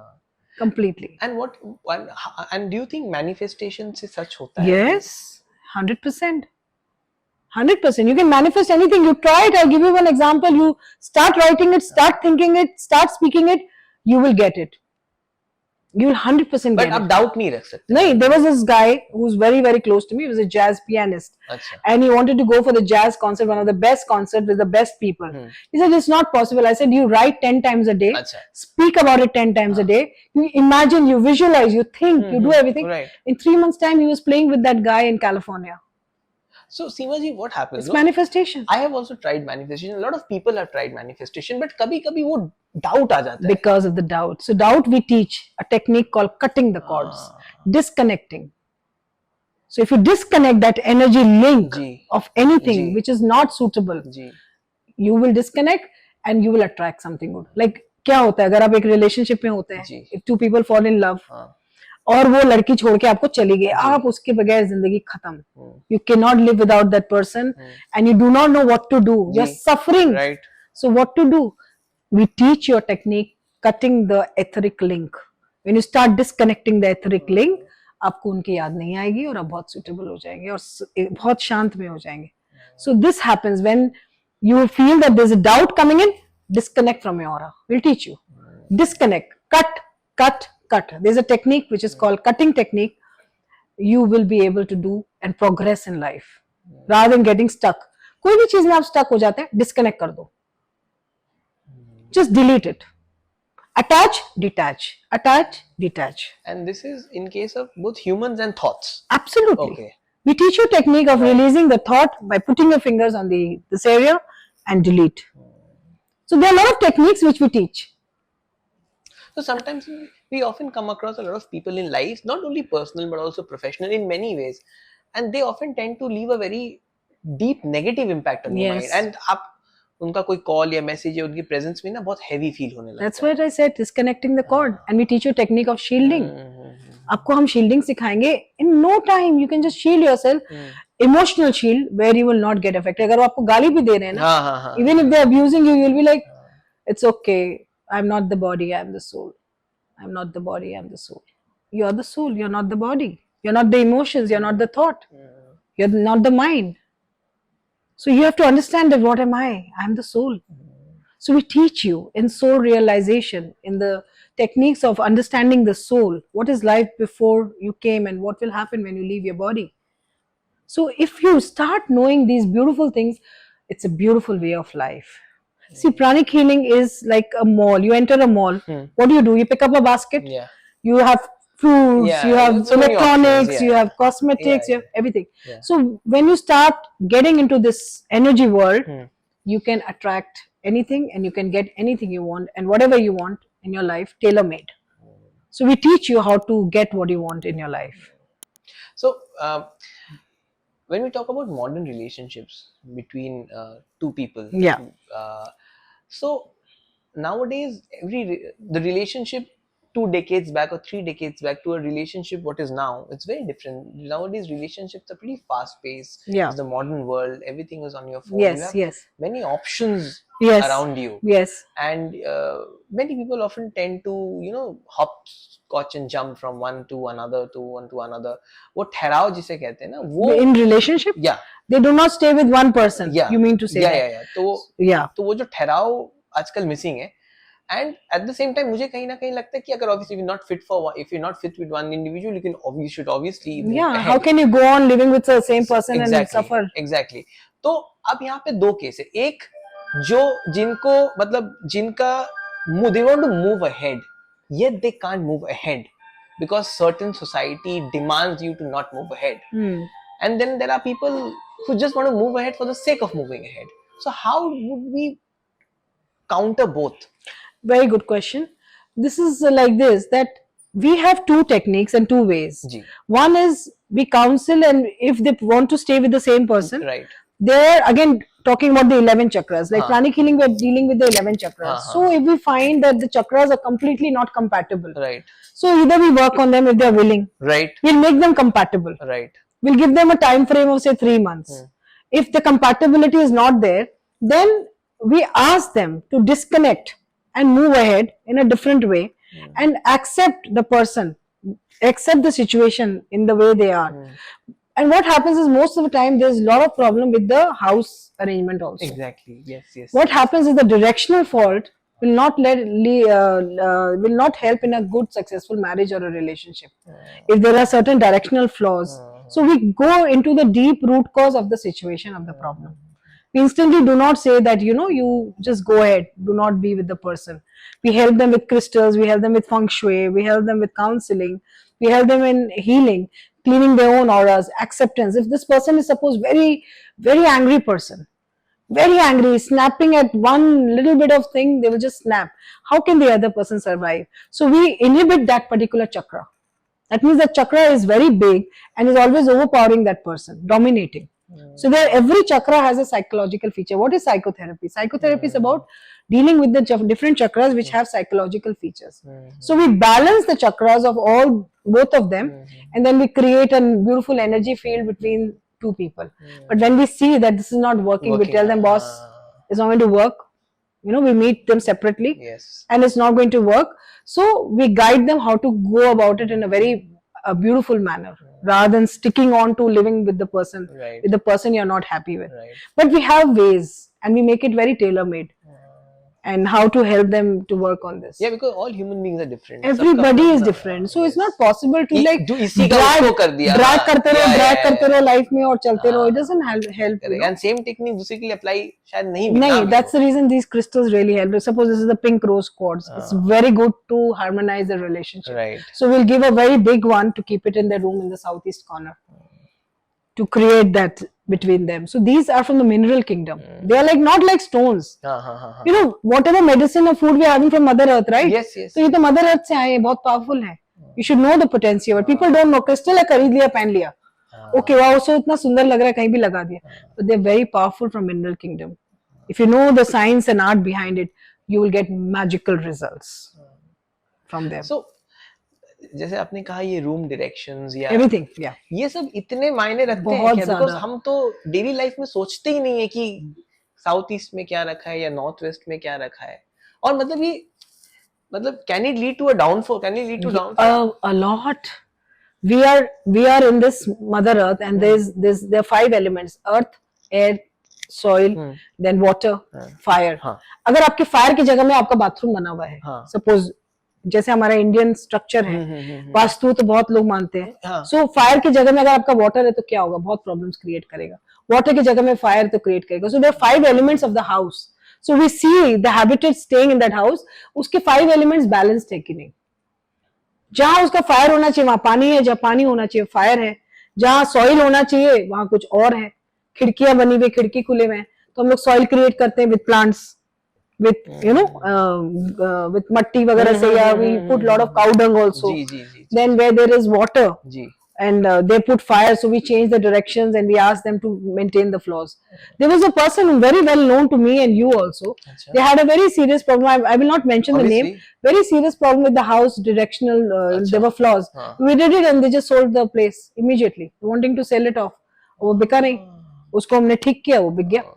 Completely. And do you think manifestation से सच होता है? Yes, 100%. 100%. You can manifest anything. You try it. I'll give you one example. You start writing it, start thinking it, start speaking it, you will get it. You will 100% get it. But आप doubt नहीं रख सकते. नहीं, there was this guy who's very close to me. He was a jazz pianist. अच्छा. And he wanted to go for the jazz concert, one of the best concerts with the best people. He said, it's not possible. I said, you write 10 times a day, अच्छा. speak about it 10 times a day. You imagine, you visualize, you think, you do everything. Right. In 3 months' time, he was playing with that guy in California. So, Seema Ji, what happens? It's manifestation. I have also tried manifestation. A lot of people have tried manifestation, but कभी-कभी वो doubt आ जाता है. because of the doubt. So doubt we teach a technique called cutting the cords, disconnecting. So if you disconnect that energy link ji. of anything ji. which is not suitable, ji. you will disconnect and you will attract something good. Like क्या होता है अगर आप एक relationship में होते हैं, जी. if two people fall in love हाँ. और वो लड़की छोड़ के आपको चली गई, आप उसके बगैर जिंदगी खत्म. You cannot live without that person and you do not know what to do. You're suffering. Right. So what to do? We teach your technique cutting the etheric link. When you start disconnecting the etheric link, आपको उनकी याद नहीं आएगी और आप बहुत suitable हो जाएंगे और बहुत शांत में हो जाएंगे. So this happens when you feel that there's a doubt coming in, disconnect from your aura. We'll teach you. Disconnect, cut, cut, cut. There's a technique which is called cutting technique. You will be able to do and progress in life rather than getting stuck. कोई भी चीज में आप stuck हो जाते हैं, disconnect कर दो. Just delete it. Attach, detach. Attach, detach. And this is in case of both humans and thoughts. Absolutely. Okay. We teach you technique of releasing the thought by putting your fingers on this area and delete. So there are a lot of techniques which we teach. So sometimes we often come across a lot of people in life, not only personal but also professional in many ways, and they often tend to leave a very deep negative impact on your mind. And आप उनका कोई call या message या उनकी presence में ना बहुत heavy feel होने लगता है. That's what I said, disconnecting the cord, and we teach you technique of shielding. आपको हम shielding सिखाएंगे. In no time you can just shield yourself. Emotional shield where you will not get affected. अगर वो आपको गाली भी दे रहे हैं ना, even if they're abusing you, you'll be like, it's okay. I'm not the body, I'm the soul. I'm not the body, I'm the soul. You're the soul, you're not the body. You're not the emotions, you're not the thought. You're not the mind. So you have to understand that what am I? I'm the soul. So we teach you in soul realization, in the techniques of understanding the soul. What is life before you came and what will happen when you leave your body? So if you start knowing these beautiful things, it's a beautiful way of life. See, pranic healing is like a mall. You enter a mall. What do? You pick up a basket. Yeah. You have fruits, you have so many electronics, options, you have cosmetics, you have everything. Yeah. So when you start getting into this energy world, you can attract anything and you can get anything you want and whatever you want in your life, tailor-made. So we teach you how to get what you want in your life. So when we talk about modern relationships between two people, so nowadays the relationship 2 decades back or 3 decades back to a relationship what is now, it's very different. Nowadays relationships are pretty fast paced. It's the modern world, everything is on your phone. You have many options around you. And many people often tend to hopscotch and jump from one to another वो ठहराव जिसे कहते हैं ना वो in relationship, they do not stay with one person. You mean to say that? तो वो जो ठहराव आजकल मिसिंग है. And at the same time मुझे कहीं ना कहीं लगता है कि अगर obviously if you're not fit with one individual, you should obviously how can you go on living with the same person and suffer? Exactly. तो अब यहाँ पे 2 केस है. एक जो जिनको मतलब जिनका they want to move ahead yet they can't move ahead because certain society demands you to not move ahead. And then there are people who just want to move ahead for the sake of moving ahead. So how would we counter both? Very good question. This is like this, that we have 2 techniques and 2 ways. One is we counsel, and if they want to stay with the same person, they're again talking about the 11 chakras. Like pranic healing, we're dealing with the 11 chakras. So if we find that the chakras are completely not compatible, so either we work on them if they're willing. We'll make them compatible. We'll give them a time frame of say 3 months. If the compatibility is not there, then we ask them to disconnect and move ahead in a different way and accept the person, accept the situation in the way they are. And what happens is most of the time there's a lot of problem with the house arrangement also. Exactly. Yes. What happens is the directional fault will not help in a good successful marriage or a relationship if there are certain directional flaws. So we go into the deep root cause of the situation of the problem. We instantly do not say that you just go ahead, do not be with the person. We help them with crystals, we help them with feng shui, we help them with counseling, we help them in healing, cleaning their own auras, acceptance. If this person is suppose very, very angry person, very angry, snapping at one little bit of thing, they will just snap. How can the other person survive? So we inhibit that particular chakra. That means that chakra is very big and is always overpowering that person, dominating. So there, every chakra has a psychological feature. What is psychotherapy? Psychotherapy is about dealing with the different chakras which have psychological features. So we balance the chakras of both of them, and then we create a beautiful energy field between two people. But when we see that this is not working, we tell them, boss, it's not going to work. We meet them separately, Yes. and it's not going to work. So we guide them how to go about it in a very beautiful manner, rather than sticking on to living with the person, Right. with the person you're not happy with. Right. But we have ways, and we make it very tailor-made, and how to help them to work on this. Yeah, because all human beings are different. Everybody is different, so it's not possible to like जो इसी का उसको कर दिया, drag करते Yeah, रहो life में और चलते रहो. It doesn't help. And same technique दूसरे के लिए apply शायद नहीं. नहीं, that's the reason these crystals really help. Suppose this is the pink rose quartz. It's very good to harmonize the relationship. Right. So we'll give a very big one to keep it in the room in the southeast corner, to create that between them. So these are from the mineral kingdom. They are not like stones. Whatever medicine or food we are having from Mother Earth, right? Yes. So ये तो Mother Earth से आए हैं, बहुत powerful है. You should know the potency. But people don't know. Crystal है, खरीद लिया, पहन लिया. Okay, wow, so इतना सुंदर लग रहा है, कहीं भी लगा दिया. But they're very powerful from mineral kingdom. If you know the science and art behind it, you will get magical results from them. So जैसे आपने कहा ये रूम डायरेक्शंस या everything, yeah, ये सब इतने मायने रखते हैं बहुत क्या? ज्यादा. Because हम तो डेली लाइफ में सोचते ही नहीं है कि साउथ ईस्ट में क्या रखा है या नॉर्थ वेस्ट में क्या रखा है. और मतलब can it lead to a downfall? Can it lead to downfall? A lot. We are in this Mother Earth, and there are 5 elements: earth, air, soil, then water, fire. अगर आपके fire की जगह में आपका बाथरूम बना हुआ है, suppose जैसे हमारा इंडियन स्ट्रक्चर है, वास्तु तो बहुत लोग मानते हैं. सो फायर की जगह में अगर आपका वाटर है तो क्या होगा? बहुत प्रॉब्लम्स क्रिएट करेगा. वाटर की जगह में फायर तो क्रिएट करेगा. So there are 5 elements of the house. So we see the habitat staying in that house. उसके 5 एलिमेंट्स बैलेंस्ड है कि नहीं. जहां उसका फायर होना चाहिए वहां पानी है, जहां पानी होना चाहिए फायर है, जहां सॉइल होना चाहिए वहां कुछ और है. खिड़कियां बनी हुई, खिड़की खुले हुए हैं, तो हम लोग सॉइल क्रिएट करते हैं with plants, with with matti वगैरह से, या we put lot of cow dung also. Then where there is water and they put fire, so we change the directions and we ask them to maintain the floors. There was a person very well known to me and you also. They had a very serious problem. I will not mention the name. Very serious problem with the house directional. There were flaws. We did it and they just sold the place immediately, wanting to sell it off. वो बिका नहीं, उसको हमने ठीक किया, वो बिक गया.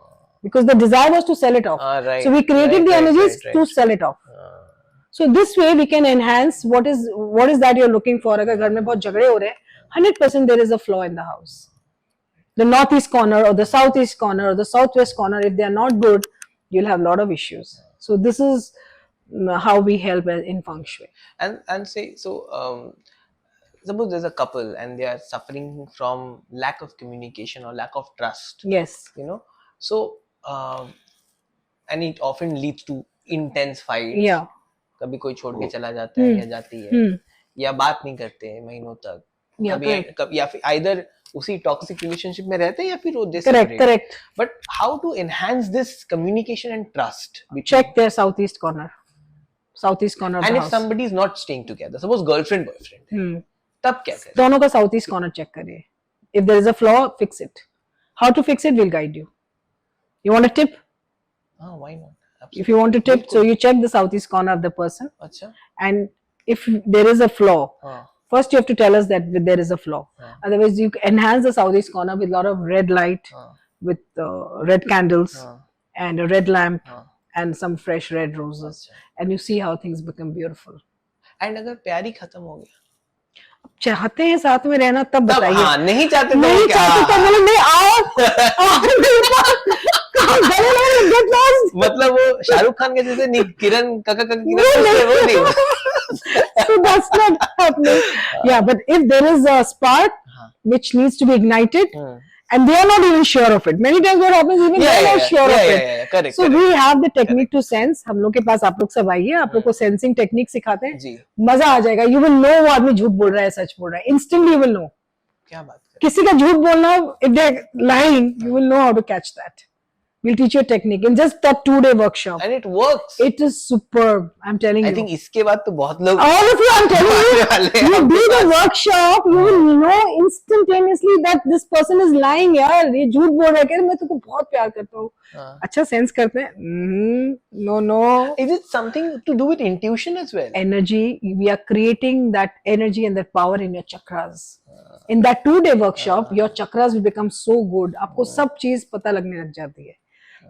Because the desire was to sell it off. Right, so we created the energies to sell it off. So this way we can enhance what is that you're looking for. अगर घर में बहुत झगड़े हो रहे हैं, 100% there is a flaw in the house. The northeast corner or the southeast corner or the southwest corner, if they are not good, you'll have a lot of issues. So this is how we help in feng shui. And say so. Suppose there's a couple and they are suffering from lack of communication or lack of trust. Yes. So. And it often leads to intense fights. Yeah. कभी कोई छोड़ के चला जाता है या जाती है, या बात नहीं करते हैं महीनों तक. या फिर either उसी toxic relationship में रहते हैं या फिर वो separate. Correct. But how to enhance this communication and trust? Check their southeast corner. Southeast corner. And if somebody is not staying together, suppose girlfriend boyfriend, तब क्या करें? दोनों का southeast corner check करिए. If there is a flaw, fix it. How to fix it, we'll guide you. You want a tip? Why not? Absolutely. If you want a tip, so you check the southeast corner of the person. Achha. And if there is a flaw, first you have to tell us that there is a flaw. Otherwise, you enhance the southeast corner with a lot of red light, with red candles, and a red lamp, and some fresh red roses. And you see how things become beautiful. And अगर प्यार ही खत्म हो गया, चाहते हैं साथ में रहना, तब बताइए. नहीं चाहते तो बोले नहीं, मतलब वो शाहरुख खान के जैसे किरण So that's not happening. Yeah, but if there is a spark which needs to be ignited, and they are not even sure of it. Many times what happens, even they are not sure of it. Correct, so we have the technique to sense. हम लोग के पास आप लोग सब आइए, आप लोग को सेंसिंग टेक्निक सिखाते हैं. मजा आ जाएगा. You will know वो आदमी झूठ बोल रहा है, सच बोल रहा है. Instantly you will know. क्या बात कर? किसी का झूठ बोलना, if they are lying, you will know how to catch that. We'll teach you a technique in just that 2-day workshop. And it works. It is superb. I'm telling I you. think इसके बाद तो बहुत लोग All of you, I'm telling you, you do the workshop, you will know instantaneously that this person is lying. यार ये झूठ बोल रहा है कि मैं तुमको बहुत प्यार करता हूँ. अच्छा सेंस करते हैं. No. Is it something to do with intuition as well? Energy, we are creating that energy and that power in your chakras. In that 2-day workshop, your chakras will become so good. आपको सब चीज पता लगने लग जाती है.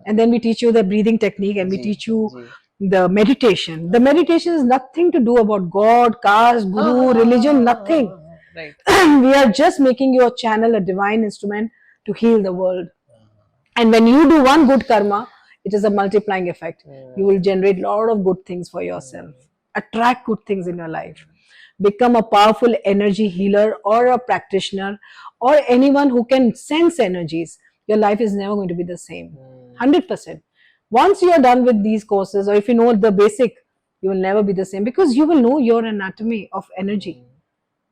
And then we teach you the breathing technique, and we teach you the meditation. The meditation is nothing to do about God, caste, guru, religion, nothing. Right. We are just making you a channel, a divine instrument to heal the world. And when you do one good karma, it is a multiplying effect. You will generate a lot of good things for yourself. Attract good things in your life. Become a powerful energy healer or a practitioner or anyone who can sense energies. Your life is never going to be the same. 100%. Once you are done with these courses, or if you know the basic, you will never be the same, because you will know your anatomy of energy.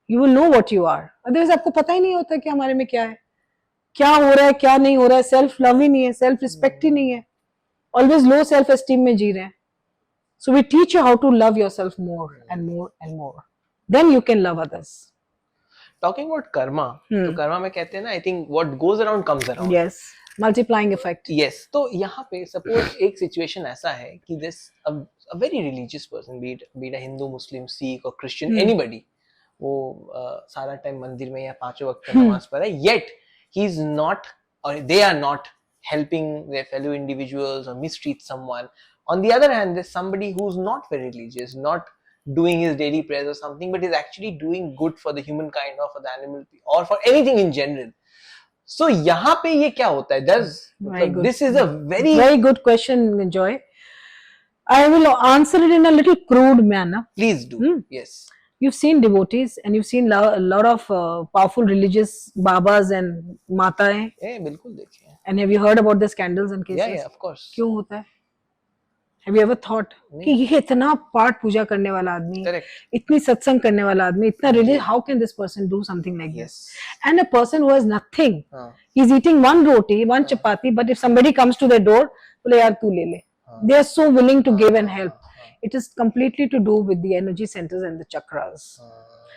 You will know what you are. Otherwise आपको पता ही नहीं होता कि हमारे में क्या है, क्या हो रहा है, क्या नहीं हो रहा है. सेल्फ लव ही नहीं है, सेल्फ रिस्पेक्ट ही नहीं है. Always low self esteem में जी रहे हैं. So we teach you how to love yourself more and more and more. Then you can love others. Talking about karma, तो karma में कहते हैं ना, I think what goes around comes around. Yes, multiplying effect. Yes. तो यहाँ पे suppose एक situation ऐसा है कि this a very religious person, be it a Hindu, Muslim, Sikh or Christian, anybody, वो सारा टाइम मंदिर में या 5 वक्त का नमाज पढ़े, yet he is not or they are not helping their fellow individuals or mistreat someone. On the other hand, there's somebody who's not very religious, not doing his daily prayers or something, but is actually doing good for the humankind or for the animal or for anything in general. So यहाँ पे ये क्या होता है? This is a very good question, Joy. I will answer it in a little crude manner. Please do. Yes. You've seen devotees and you've seen a lot of powerful religious babas and mataएं. बिल्कुल देखे हैं. And have you heard about the scandals and cases? Yeah, of course. क्यों होता है? Have you ever thought कि ये इतना पाठ पूजा करने वाला आदमी, इतनी सत्संग करने वाला आदमी, इतना religious, how can this person do something like this? And a person who has nothing, he's eating one roti, one chapati, but if somebody comes to their door, बोले यार तू ले ले. They are so willing to give and help. It is completely to do with the energy centers and the chakras.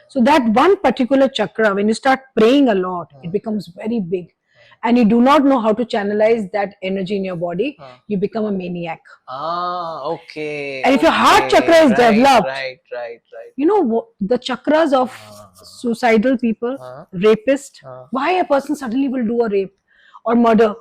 So that one particular chakra, when you start praying a lot, it becomes very big. And you do not know how to channelize that energy in your body, you become a maniac. Okay. And if your heart chakra is developed, right. you know the chakras of suicidal people, rapists, why a person suddenly will do a rape or murder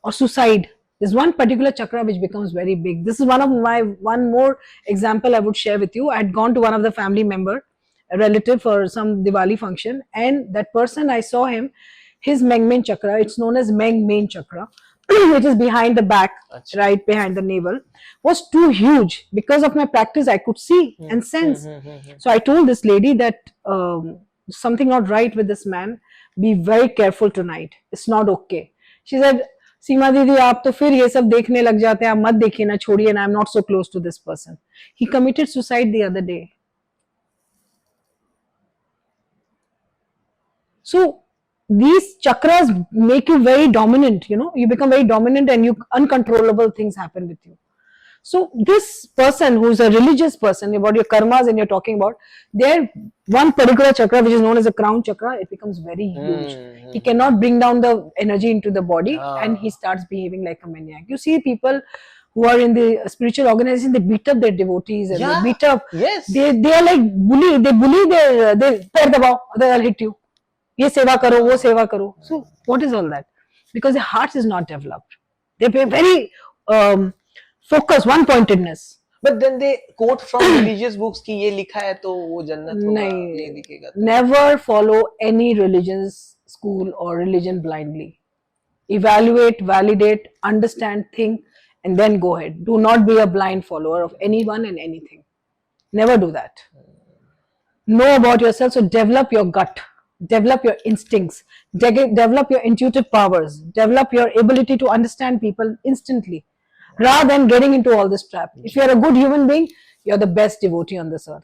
or suicide. There's one particular chakra which becomes very big. This is one more example I would share with you. I had gone to one of the family member, a relative, for some Diwali function, and that person, I saw him, his main chakra, it's known as main chakra, which is behind the back, right behind the navel, was too huge. Because of my practice, I could see and sense. So I told this lady that something not right with this man. Be very careful tonight. It's not okay. She said, सीमा दीदी आप तो फिर ये सब देखने लग जाते हैं, आप मत देखिए ना, छोड़िए ना, I'm not so close to this person. He committed suicide the other day. So these chakras make you very dominant, you become very dominant and uncontrollable things happen with you. So this person who's a religious person, about your karmas and you're talking about, their one particular chakra, which is known as a crown chakra, it becomes very huge. He cannot bring down the energy into the body and he starts behaving like a maniac. You see people who are in the spiritual organization, they beat up their devotees and they beat up. Yes. They are like bully. They bully their पैर दबाओ, otherwise I'll hit you. ये सेवा करो, वो सेवा करो. So what is all that? Because the heart is not developed. They are very focused, one-pointedness. But then they quote from religious books कि ये लिखा है तो वो जन्नत होगा, ये लिखेगा. Never follow any religious school or religion blindly. Evaluate, validate, understand, think, and then go ahead. Do not be a blind follower of anyone and anything. Never do that. Know about yourself, so develop your gut. Develop your instincts, develop your intuitive powers, develop your ability to understand people instantly, rather than getting into all this trap. If you are a good human being, you are the best devotee on this earth.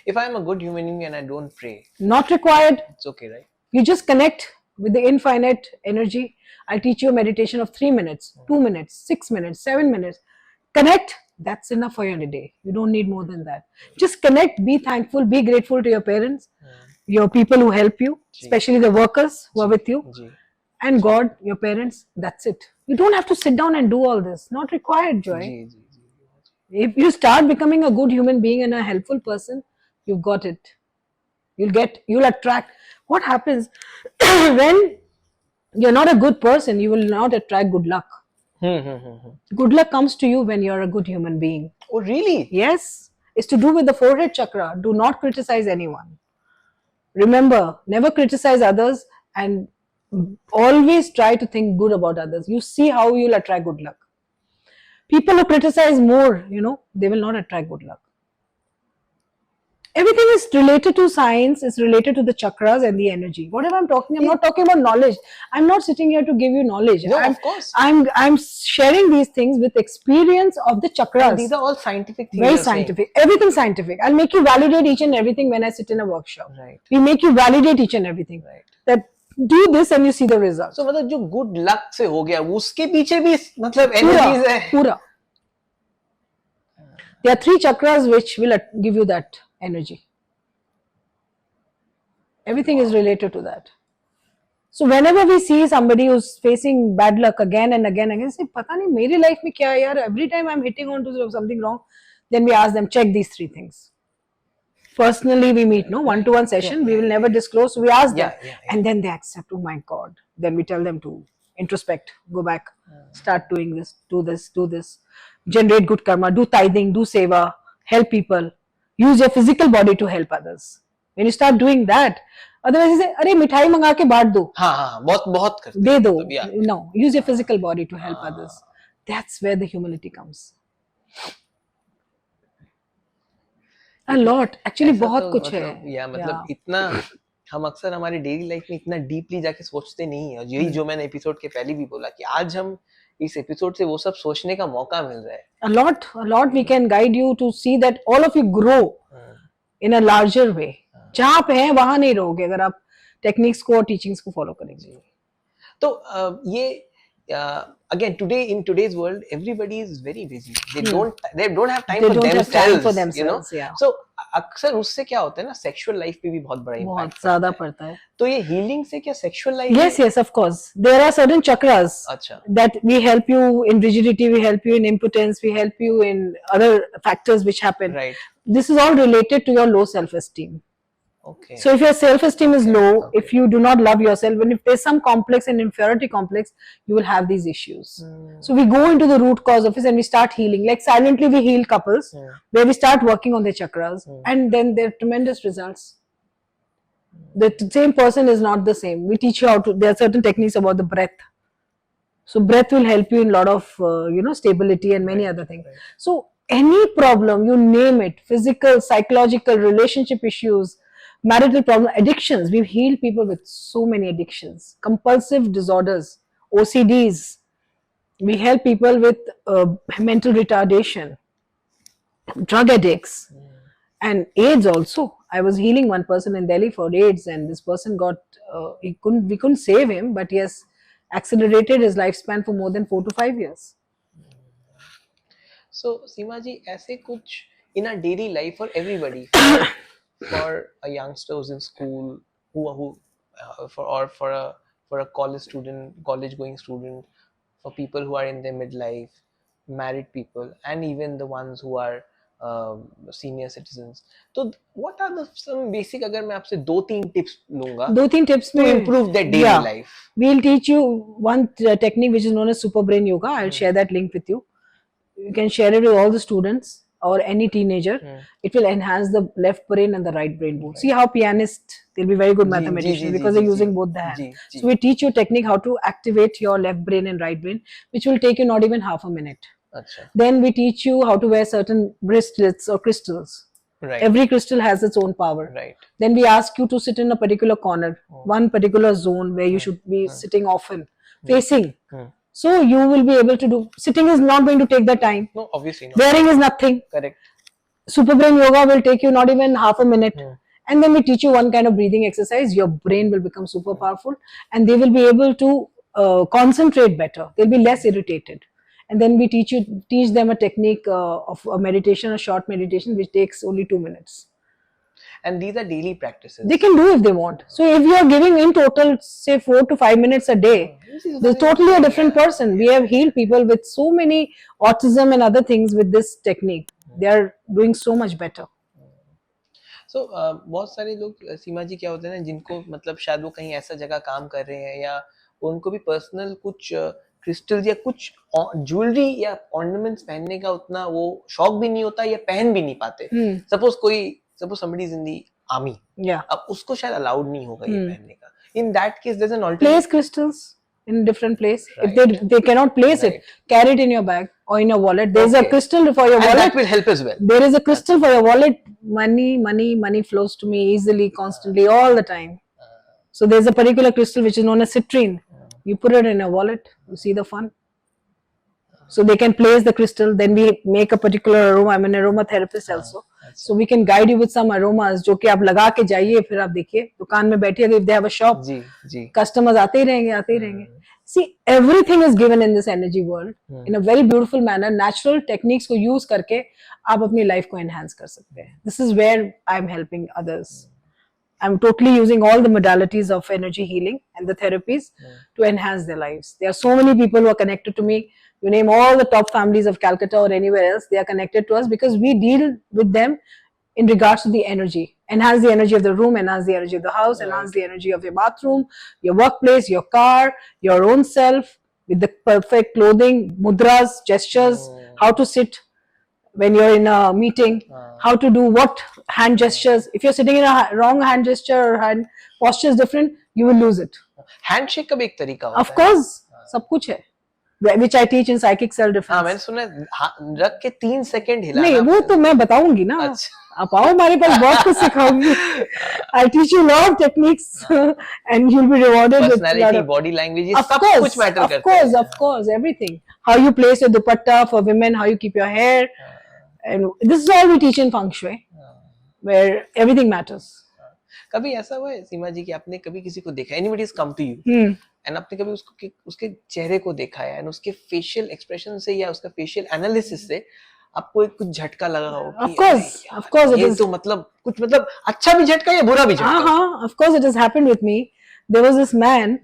If I am a good human being and I don't pray, not required. It's okay, right? You just connect with the infinite energy. I teach you a meditation of 3 minutes, 2 minutes, 6 minutes, 7 minutes. Connect. That's enough for your day. You don't need more than that. Just connect, be thankful, be grateful to your parents, your people who help you, especially the workers who are with you, and God, your parents. That's it. You don't have to sit down and do all this. Not required, Joy. If you start becoming a good human being and a helpful person, you've got it. You'll attract. What happens when you're not a good person, you will not attract good luck. Good luck comes to you when you're a good human being. Oh, really? Yes. It's to do with the forehead chakra. Do not criticize anyone. Remember, never criticize others and always try to think good about others. You see how you'll attract good luck. People who criticize more, they will not attract good luck. Everything is related to science, it's related to the chakras and the energy. Whatever I'm talking, I'm not talking about knowledge. I'm not sitting here to give you knowledge. No, of course. I'm sharing these things with experience of the chakras. And these are all scientific things. Very scientific. Everything scientific. I'll make you validate each and everything when I sit in a workshop. Right. We make you validate each and everything. Right. That do this and you see the results. So मतलब जो good luck से हो गया, उसके पीछे भी मतलब energies है. Pura. There are 3 chakras which will give you that energy. Everything is related to that. So whenever we see somebody who's facing bad luck again and again, say, "Pata nahi मेरी life में क्या है यार? Every time I'm hitting on to something wrong," then we ask them, check these 3 things. Personally, we meet, one-to-one session. We will never disclose. So we ask them, and then they accept. Oh my God! Then we tell them to introspect, go back, start doing this, do this, do this, generate good karma, do tithing, do seva, help people, use your physical body to help others. When you start doing that, otherwise you say, "अरे मिठाई मंगा के बांट दो." हाँ, बहुत करते दे दो. No, use your physical body to help others. That's where the humility comes. A lot. Actually, बहुत कुछ है. या मतलब इतना हम अक्सर हमारी डेली लाइफ में इतना डीपली जाके सोचते नहीं है. और यही जो मैंने एपिसोड के पहले भी बोला कि आज हम इस एपिसोड से वो सब सोचने का मौका मिल रहा है. A lot we can guide you to see that all of you grow in a larger way. जहाँ पे है वहाँ नहीं रहोगे अगर आप टेक्निक्स को और टीचिंग्स को फॉलो करेंगे. तो ये again in today's world everybody is very busy. They don't have time for themselves. So अक्सर उससे क्या होता है ना, सेक्सुअल लाइफ पे भी बहुत बड़ा इम्पैक्ट ज्यादा पड़ता है. तो ये हीलिंग से क्या sexual life? Yes, of course. There are certain chakras that we help you in rigidity, we help you in impotence, we help you in other factors which happen. Right. This is all related to your low self-esteem. Okay. So if your self-esteem is low, if you do not love yourself, and if there's some complex and inferiority complex, you will have these issues. So we go into the root cause of it and we start healing. Like silently we heal couples where we start working on their chakras and then there are tremendous results. The same person is not the same. We teach you how to, there are certain techniques about the breath. So breath will help you in a lot of, stability and many other things. So any problem, you name it, physical, psychological, relationship issues, marital problem, addictions. We've healed people with so many addictions, compulsive disorders, OCDs. We help people with mental retardation, drug addicts, and AIDS also. I was healing one person in Delhi for AIDS, and this person got, we couldn't save him, but yes, accelerated his lifespan for more than 4 to 5 years. So, Seema Ji, ऐसे कुछ in our daily life for everybody. For a youngster who's in school, for a college going student, for people who are in their midlife, married people, and even the ones who are senior citizens. So, what are some basic? अगर मैं आपसे 2-3 tips लूँगा, 2-3 tips to improve their daily life. We'll teach you one technique which is known as super brain yoga. I'll share that link with you. You can share it with all the students or any teenager. It will enhance the left brain and the right brain both. See how pianists, they'll be very good mathematicians because they're using both the hands. So we teach you technique how to activate your left brain and right brain, which will take you not even half a minute. Then we teach you how to wear certain bracelets or crystals. Right. Every crystal has its own power. Right. Then we ask you to sit in a particular corner, one particular zone where you should be sitting often, facing. So you will be able to do, sitting is not going to take the time. No, obviously not. Wearing is nothing. Correct. Super brain yoga will take you not even half a minute. And then we teach you one kind of breathing exercise. Your brain will become super powerful, and they will be able to concentrate better. They'll be less irritated. And then we teach them a technique of a meditation, a short meditation, which takes only 2 minutes. And these are daily practices. They can do if they want. So if you are giving in total, say 4 to 5 minutes a day, they're totally a different person. We have healed people with so many autism and other things with this technique. They are doing so much better. So बहुत सारे लोग सीमा जी क्या होते हैं ना, जिनको मतलब शायद वो कहीं ऐसा जगह काम कर रहे हैं या उनको भी पर्सनल कुछ क्रिस्टल्स या कुछ ज्वेलरी या ऑर्नामेंट्स पहनने का उतना वो शौक भी नहीं होता या पहन भी नहीं पाते. Suppose somebody is in the army. Yeah. अब उसको शायद अलाउड नहीं होगा ये पहनने का. In that case, there's an alternate. Place crystals in different place. Right. If they cannot place it, carry it in your bag or in your wallet. There's a crystal for your wallet. And that will help as well. There is a crystal for your wallet. Money flows to me easily, constantly, all the time. So there's a particular crystal which is known as citrine. You put it in a wallet. You see the fun. So they can place the crystal. Then we make a particular aroma. I'm an aromatherapist also. So we can guide you with some aromas जो कि आप लगा के जाइए, फिर आप देखिए दुकान में बैठिए. If they have a shop, customers आते ही रहेंगे. See, everything is given in this energy world in a very beautiful manner. Natural techniques को use करके आप अपनी life को enhance कर सकते हैं. This is where I'm helping others. I'm totally using all the modalities of energy healing and the therapies to enhance their lives. There are so many people who are connected to me. You name all the top families of Calcutta or anywhere else, they are connected to us because we deal with them in regards to the energy. Enhance the energy of the room, enhance the energy of the house, enhance the energy of your bathroom, your workplace, your car, your own self, with the perfect clothing, mudras, gestures, how to sit when you're in a meeting, how to do what hand gestures. If you're sitting in a wrong hand gesture or hand posture is different, you will lose it. Handshake का भी एक तरीका होता है. Of course, सब कुछ है. Which I teach in psychic self-defense. हाँ, मैंने सुना रख के 3 सेकंड हिलाना. नहीं, वो तो मैं बताऊंगी ना. आप आओ हमारे पास, बहुत कुछ सिखाऊंगी. I'll teach you a lot of techniques and you'll be rewarded with personality, body language, ये सब कुछ मैटर करता है. Of course, everything. How you place your dupatta for women, how you keep your hair, and this is all we teach in feng shui, where everything matters. कभी ऐसा हुआ है सीमा जी कि आपने कभी किसी को देखा, anybody has come to you, and आपने कभी उसके चेहरे को देखा है and उसके facial expression से या उसका facial analysis से आपको एक कुछ झटका लगा हो कि of course ये तो मतलब अच्छा भी झटका या बुरा भी झटका. हाँ, of course it has happened with me. There was this man,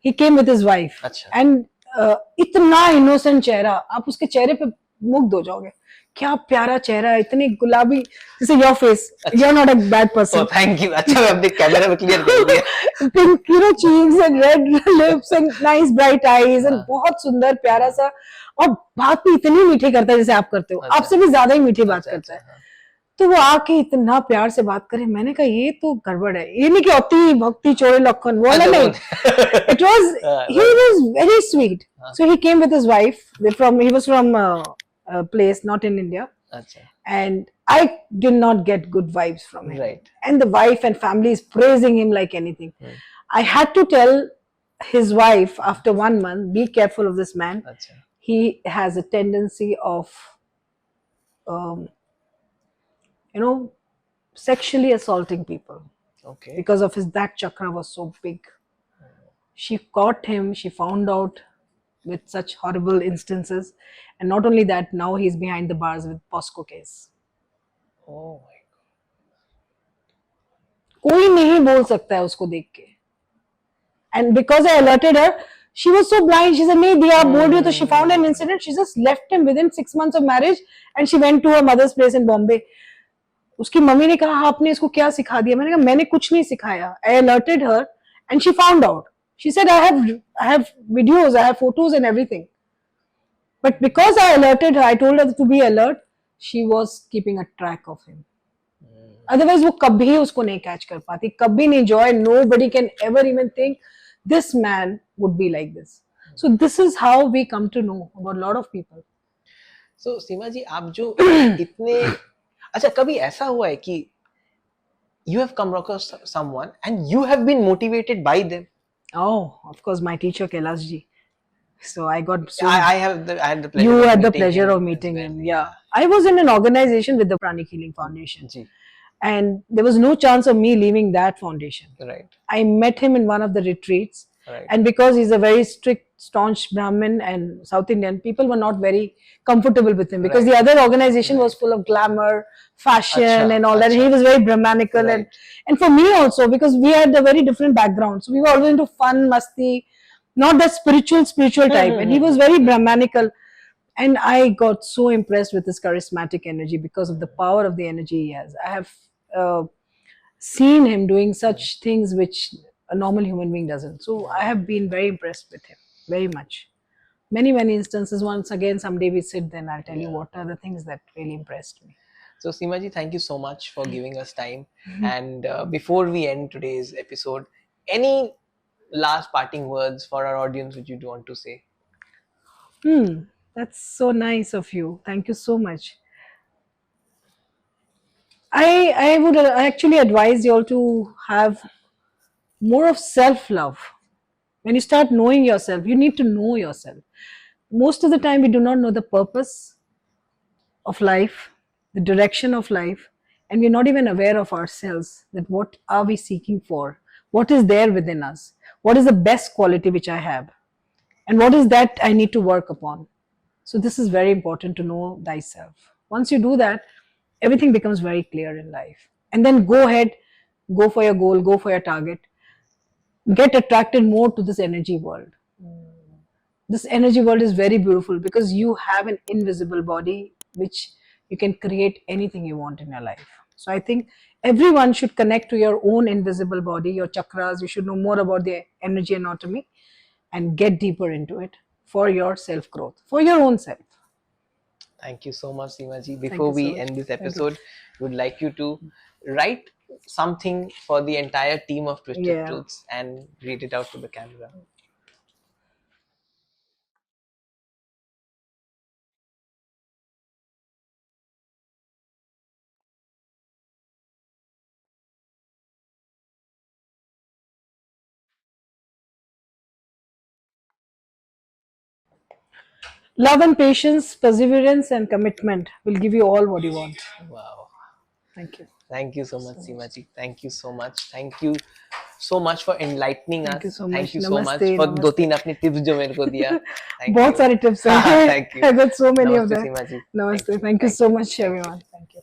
he came with his wife, and इतना innocent चेहरा, आप उसके चेहरे पे मुग्ध हो जाओगे. क्या प्यारा चेहरा है, इतनी गुलाबी, जैसे your face. You're not a bad person. Oh, thank you. अच्छा, मैं अपने कैमरा में क्लियर कर दिया. Pink, cheeks and red lips and nice bright eyes and बहुत सुंदर प्यारा सा, और बात भी इतनी मीठी करता है जैसे आप करते हो. आपसे भी ज्यादा ही मीठी बात करता है. तो वो आके इतना प्यार से बात करे, मैंने कहा ये तो गड़बड़ है. ये नहीं कि अति भक्ति चोरे लखन, वो नहीं. It was, he was very sweet. So he came with his wife. He was from a place not in India. And I did not get good vibes from him. Right. And the wife and family is praising him like anything. I had to tell his wife after 1 month, be careful of this man. He has a tendency of, sexually assaulting people. Okay. Because of that chakra was so big. She caught him, she found out with such horrible instances. And not only that, now he's behind the bars with POSCO case. Oh my God. कोई नहीं बोल सकता है उसको देख के. And because I alerted her, she was so blind. She said, नहीं दिया, आप बोल रही हो. तो she found an incident. She just left him within 6 months of marriage and she went to her mother's place in Bombay. उसकी mummy ने कहा, आपने इसको क्या सिखा दिया? मैंने कहा, मैंने कुछ नहीं सिखाया. I alerted her and she found out. She said, I have videos, I have photos and everything. But because I alerted her, I told her to be alert, she was keeping a track of him. Otherwise, वो कभी उसको नहीं catch कर पाती, कभी नहीं. Joy, nobody can ever even think this man would be like this. So this is how we come to know about a lot of people. So सीमा जी, आप जो इतने, अच्छा कभी ऐसा हुआ है कि you have come across someone and you have been motivated by them? Oh, of course, my teacher Kailash ji. So I got. I had the pleasure. You had the pleasure of meeting him. Yeah, I was in an organization with the Pranic Healing Foundation. And there was no chance of me leaving that foundation. Right. I met him in one of the retreats. Right. And because he's a very strict, staunch Brahmin and South Indian, people were not very comfortable with him because Right. the other organization was full of glamour, fashion, Acha, and all that. acha. He was very Brahmanical. Right. And for me also, because we had a very different background. So we were always into fun, masti, not that spiritual type. And he was very Brahmanical. And I got so impressed with his charismatic energy because of the power of the energy he has. I have seen him doing such things which a normal human being doesn't. So I have been very impressed with him, very much. Many, many instances. Once again, someday we sit, then I'll tell you what are the things that really impressed me. So Seemaji, thank you so much for giving us time. And before we end today's episode, any last parting words for our audience which you want to say? That's so nice of you. Thank you so much. I would actually advise you all to have more of self-love. When you start knowing yourself, you need to know yourself. Most of the time, we do not know the purpose of life, the direction of life, and we're not even aware of ourselves, that what are we seeking for? What is there within us? What is the best quality which I have? And what is that I need to work upon? So this is very important, to know thyself. Once you do that, everything becomes very clear in life. And then go ahead, go for your goal, go for your target. Get attracted more to this energy world. This energy world is very beautiful because you have an invisible body which you can create anything you want in your life. So I think everyone should connect to your own invisible body, your chakras. You should know more about the energy anatomy and get deeper into it for your self growth, for your own self. Thank you so much, Seemaji. Before we so end this episode, we would like you to write something for the entire team of Twisted Truths and read it out to the camera. Love and patience, perseverance and commitment will give you all what you want. Wow. Thank you. Thank you so much, Seemaji. Thank you so much. Thank you so much for enlightening Thank you us. so Thank much. you so much Namaste, for namaste. 2-3 अपनी tips जो मेरे को दिया. Thank बहुत you. सारी tips हैं. Thank you. I got so many of Namaste, them. Seemaji. Namaste. Thank you so much, everyone. Thank you.